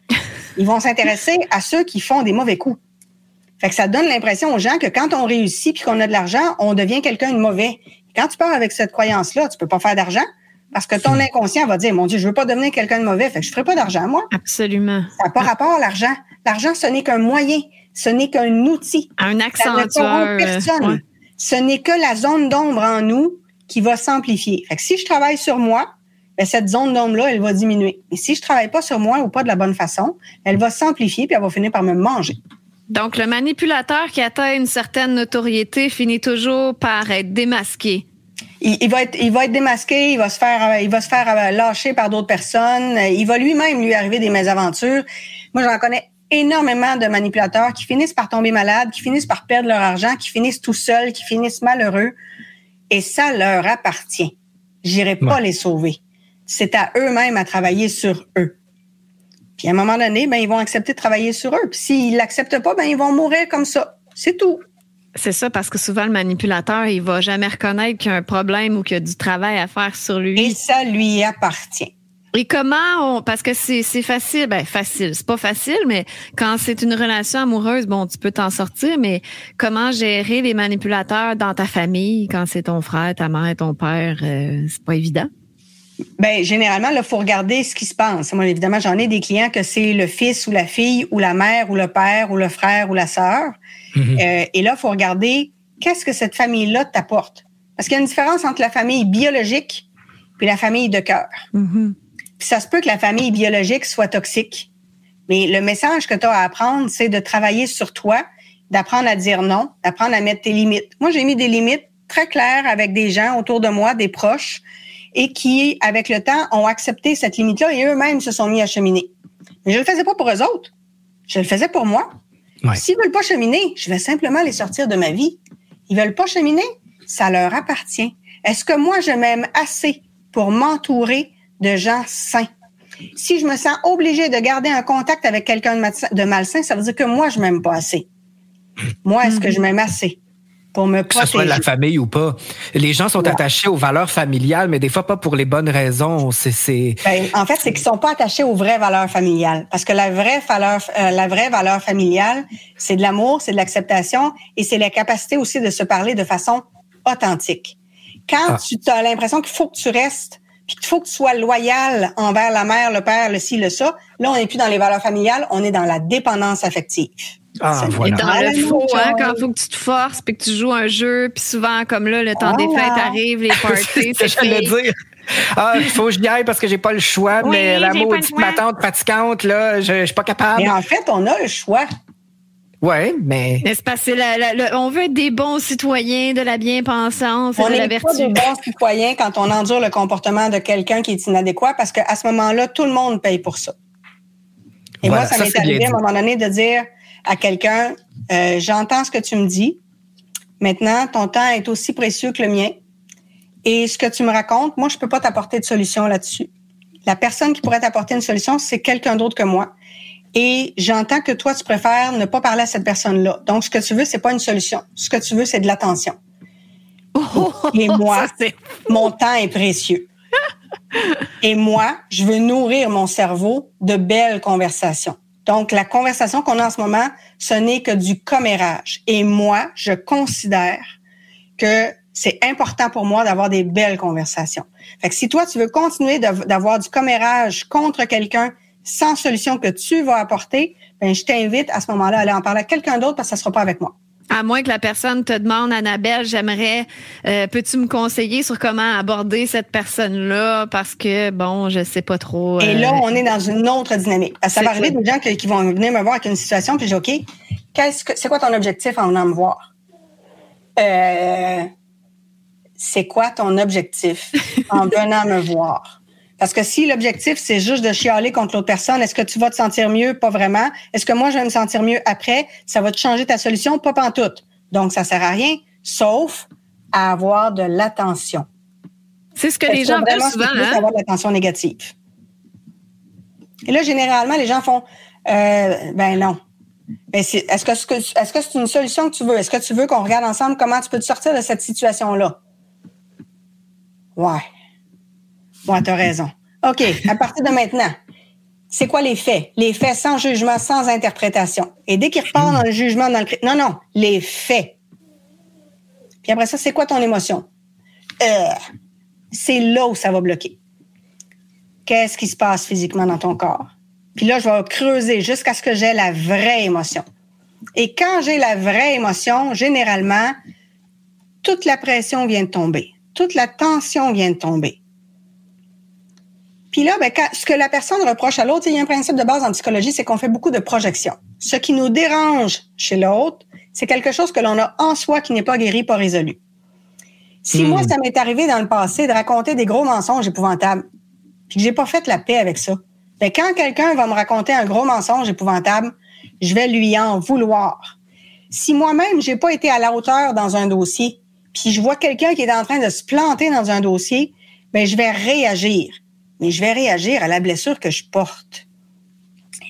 Ils vont s'intéresser à ceux qui font des mauvais coups. Fait que ça donne l'impression aux gens que quand on réussit puis qu'on a de l'argent, on devient quelqu'un de mauvais. Quand tu pars avec cette croyance-là, tu peux pas faire d'argent parce que ton inconscient va dire, mon Dieu, je veux pas devenir quelqu'un de mauvais, fait que je ferai pas d'argent, moi. Absolument. Ça n'a pas rapport à l'argent. L'argent, ce n'est qu'un moyen. Ce n'est qu'un outil. Un accentueur. Ça ne personne. Ouais. Ce n'est que la zone d'ombre en nous qui va s'amplifier. Fait que si je travaille sur moi, bien, cette zone d'ombre-là, elle va diminuer. Et si je travaille pas sur moi ou pas de la bonne façon, elle va s'amplifier puis elle va finir par me manger. Donc, le manipulateur qui atteint une certaine notoriété finit toujours par être démasqué. Il va être démasqué, il va se faire lâcher par d'autres personnes. Il va lui-même lui arriver des mésaventures. Moi, j'en connais énormément de manipulateurs qui finissent par tomber malades, qui finissent par perdre leur argent, qui finissent tout seuls, qui finissent malheureux. Et ça leur appartient. J'irai pas les sauver. C'est à eux-mêmes à travailler sur eux. Puis à un moment donné, ben ils vont accepter de travailler sur eux. Puis s'ils l'acceptent pas, ben ils vont mourir comme ça. C'est tout. C'est ça, parce que souvent, le manipulateur, il va jamais reconnaître qu'il y a un problème ou qu'il y a du travail à faire sur lui. Et ça lui appartient. Et comment parce que c'est facile, facile, c'est pas facile, mais quand c'est une relation amoureuse, bon, tu peux t'en sortir, mais comment gérer les manipulateurs dans ta famille quand c'est ton frère, ta mère, ton père, c'est pas évident? Ben généralement, là, faut regarder ce qui se passe. Moi, évidemment, j'en ai des clients que c'est le fils ou la fille ou la mère ou le père ou le frère ou la sœur. Et là, faut regarder qu'est-ce que cette famille-là t'apporte. Parce qu'il y a une différence entre la famille biologique puis la famille de cœur. Puis ça se peut que la famille biologique soit toxique. Mais le message que tu as à apprendre, c'est de travailler sur toi, d'apprendre à dire non, d'apprendre à mettre tes limites. Moi, j'ai mis des limites très claires avec des gens autour de moi, des proches, et qui, avec le temps, ont accepté cette limite-là et eux-mêmes se sont mis à cheminer. Mais je le faisais pas pour eux autres. Je le faisais pour moi. Ouais. S'ils veulent pas cheminer, je vais simplement les sortir de ma vie. Ils veulent pas cheminer, ça leur appartient. Est-ce que moi, je m'aime assez pour m'entourer de gens sains? Si je me sens obligée de garder un contact avec quelqu'un de malsain, ça veut dire que moi, je m'aime pas assez. Moi, est-ce que je m'aime assez pour me protéger? Que ce soit la famille ou pas. Les gens sont attachés aux valeurs familiales, mais des fois pas pour les bonnes raisons. Ben, en fait, c'est qu'ils sont pas attachés aux vraies valeurs familiales. Parce que la vraie valeur familiale, c'est de l'amour, c'est de l'acceptation et c'est la capacité aussi de se parler de façon authentique. Quand tu as l'impression qu'il faut que tu restes, puis qu'il faut que tu sois loyal envers la mère, le père, le ci, le ça, là, on n'est plus dans les valeurs familiales, on est dans la dépendance affective. Voilà. Et dans le faux, quand il faut que tu te forces, puis que tu joues un jeu, puis souvent, comme là, le temps des fêtes arrive, les parties, c'est ça que j'allais dire. Il faut que je y aille parce que j'ai pas le choix, oui, mais la maudite ma tante pratiquante, là, je suis pas capable. Mais en fait, on a le choix. Oui, mais c'est parce que on veut être des bons citoyens, de la bien-pensance et de la vertu. On n'est pas des bons citoyens quand on endure le comportement de quelqu'un qui est inadéquat parce qu'à ce moment-là, tout le monde paye pour ça. Et voilà, moi, ça m'est arrivé à un moment donné de dire à quelqu'un, j'entends ce que tu me dis. Maintenant, ton temps est aussi précieux que le mien. Et ce que tu me racontes, moi, je peux pas t'apporter de solution là-dessus. La personne qui pourrait t'apporter une solution, c'est quelqu'un d'autre que moi. Et j'entends que toi, tu préfères ne pas parler à cette personne-là. Donc, ce que tu veux, c'est pas une solution. Ce que tu veux, c'est de l'attention. Et moi, mon temps est précieux. Et moi, je veux nourrir mon cerveau de belles conversations. Donc, la conversation qu'on a en ce moment, ce n'est que du commérage. Et moi, je considère que c'est important pour moi d'avoir des belles conversations. Fait que si toi, tu veux continuer d'avoir du commérage contre quelqu'un sans solution que tu vas apporter, ben je t'invite à ce moment-là à aller en parler à quelqu'un d'autre parce que ça ne sera pas avec moi. À moins que la personne te demande, Annabelle, j'aimerais, peux-tu me conseiller sur comment aborder cette personne-là parce que, bon, je sais pas trop. Et là, on est dans une autre dynamique. Parce que ça va arriver des gens qui vont venir me voir avec une situation puis je dis, OK, c'est quoi ton objectif en venant me voir? C'est quoi ton objectif en venant me voir? Parce que si l'objectif, c'est juste de chialer contre l'autre personne, est-ce que tu vas te sentir mieux? Pas vraiment. Est-ce que moi, je vais me sentir mieux après? Ça va te changer ta solution? Pas pantoute. Donc, ça sert à rien, sauf à avoir de l'attention. C'est ce que les gens veulent souvent. Avoir de l'attention négative. Et là, généralement, les gens font, ben non. Ben est-ce que c'est une solution que tu veux? Est-ce que tu veux qu'on regarde ensemble comment tu peux te sortir de cette situation-là? Ouais, t'as raison. OK, à partir de maintenant, c'est quoi les faits? Les faits sans jugement, sans interprétation. Et dès qu'il repart dans le jugement, non, les faits. Puis après ça, c'est quoi ton émotion? C'est là où ça va bloquer. Qu'est-ce qui se passe physiquement dans ton corps? Puis là, je vais creuser jusqu'à ce que j'ai la vraie émotion. Et quand j'ai la vraie émotion, généralement, toute la pression vient de tomber. Toute la tension vient de tomber. Puis là, ce que la personne reproche à l'autre, il y a un principe de base en psychologie, c'est qu'on fait beaucoup de projections. Ce qui nous dérange chez l'autre, c'est quelque chose que l'on a en soi qui n'est pas guéri, pas résolu. Si moi, ça m'est arrivé dans le passé de raconter des gros mensonges épouvantables, puis que j'ai pas fait la paix avec ça, bien, quand quelqu'un va me raconter un gros mensonge épouvantable, je vais lui en vouloir. Si moi-même, j'ai pas été à la hauteur dans un dossier, puis je vois quelqu'un qui est en train de se planter dans un dossier, bien, je vais réagir. Mais je vais réagir à la blessure que je porte.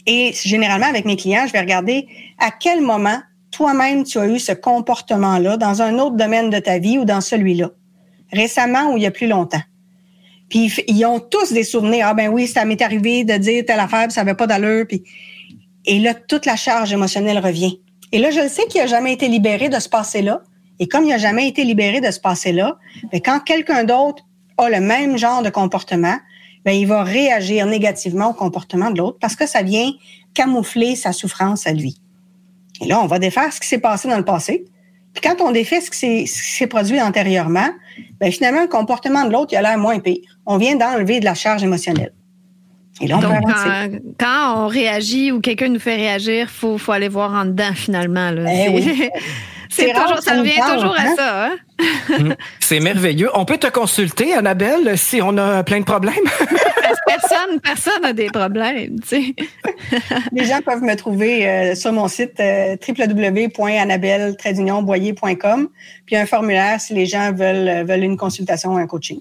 Et généralement, avec mes clients, je vais regarder à quel moment toi-même tu as eu ce comportement-là dans un autre domaine de ta vie ou dans celui-là, récemment ou il y a plus longtemps. Puis ils ont tous des souvenirs. Ah ben oui, ça m'est arrivé de dire telle affaire, puis ça n'avait pas d'allure. Puis... Et là, toute la charge émotionnelle revient. Et là, je le sais qu'il n'a jamais été libéré de ce passé-là. Et comme il n'a jamais été libéré de ce passé-là, bien, quand quelqu'un d'autre a le même genre de comportement, bien, il va réagir négativement au comportement de l'autre parce que ça vient camoufler sa souffrance à lui. Et là, on va défaire ce qui s'est passé dans le passé. Puis quand on défait ce qui s'est produit antérieurement, bien, finalement, le comportement de l'autre, il a l'air moins pire. On vient d'enlever de la charge émotionnelle. Et là, on donc, quand on réagit ou quelqu'un nous fait réagir, faut aller voir en dedans, finalement. Là. Oui. Ça revient toujours à ça. Hein? C'est merveilleux. On peut te consulter, Annabelle, si on a plein de problèmes? Personne n'a des problèmes. Tu sais. Les gens peuvent me trouver sur mon site www.annabelle-boyer.com, puis un formulaire si les gens veulent une consultation ou un coaching.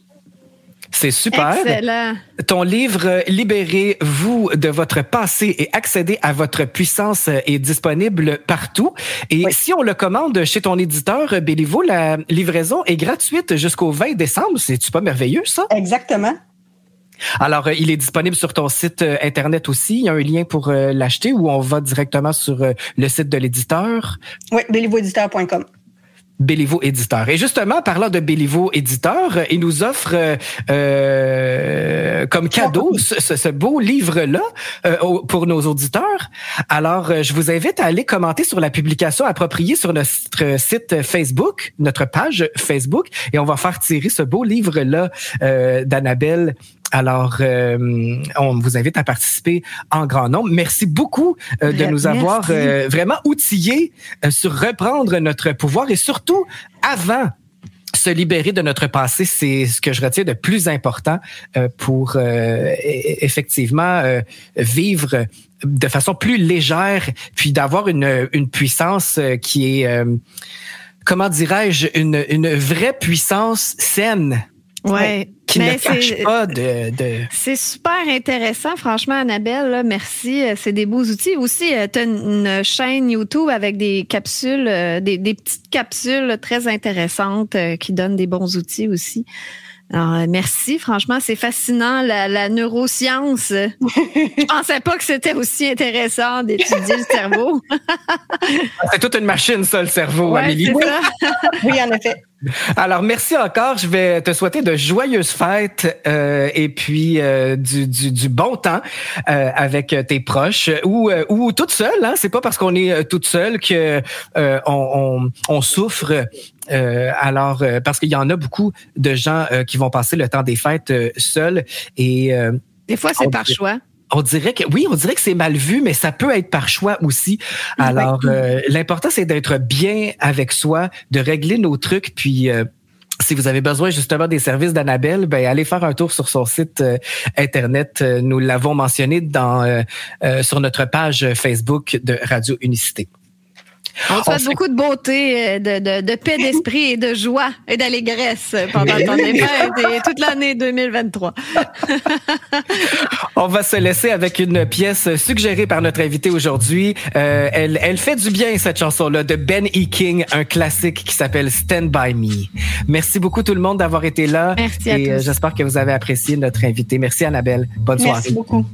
C'est super. Excellent. Ton livre « Libérez-vous de votre passé et accédez à votre puissance » est disponible partout. Et si on le commande chez ton éditeur, Béliveau, la livraison est gratuite jusqu'au 20 décembre. C'est-tu pas merveilleux, ça? Exactement. Alors, il est disponible sur ton site Internet aussi. Il y a un lien pour l'acheter ou on va directement sur le site de l'éditeur? Oui, bélivoéditeur.com. Béliveau Éditeur. Et justement, parlant de Béliveau Éditeur, il nous offre comme cadeau ce beau livre-là pour nos auditeurs. Alors, je vous invite à aller commenter sur la publication appropriée sur notre site Facebook, notre page Facebook, et on va faire tirer ce beau livre-là d'Annabelle. Alors, on vous invite à participer en grand nombre. Merci beaucoup de nous avoir vraiment outillés sur reprendre notre pouvoir et surtout, avant se libérer de notre passé, c'est ce que je retiens de plus important pour effectivement vivre de façon plus légère, puis d'avoir une puissance qui est, comment dirais-je, une vraie puissance saine. Ouais. Qui ne cache pas de... C'est super intéressant, franchement, Annabelle. Là, merci. C'est des beaux outils. Aussi, tu as une chaîne YouTube avec des capsules, des petites capsules très intéressantes qui donnent des bons outils aussi. Alors, merci. Franchement, c'est fascinant, la neuroscience. Je pensais pas que c'était aussi intéressant d'étudier le cerveau. C'est toute une machine, ça, le cerveau, ouais, Amélie. Oui, en effet. Alors, merci encore. Je vais te souhaiter de joyeuses fêtes et puis du bon temps avec tes proches ou toute seule. Hein? C'est pas parce qu'on est toute seule que on souffre. Alors, parce qu'il y en a beaucoup de gens qui vont passer le temps des fêtes seuls et des fois c'est par choix. On dirait que c'est mal vu, mais ça peut être par choix aussi. Alors, l'important, c'est d'être bien avec soi, de régler nos trucs, puis si vous avez besoin justement des services d'Annabelle, ben allez faire un tour sur son site Internet. Nous l'avons mentionné sur notre page Facebook de Radio Unicité. On te souhaite beaucoup de beauté, de paix d'esprit et de joie et d'allégresse pendant ton fêtes et toute l'année 2023. On va se laisser avec une pièce suggérée par notre invité aujourd'hui. Elle fait du bien, cette chanson-là, de Ben E. King, un classique qui s'appelle Stand By Me. Merci beaucoup tout le monde d'avoir été là. Merci à tous. J'espère que vous avez apprécié notre invité. Merci Annabelle. Bonne soirée. Merci beaucoup.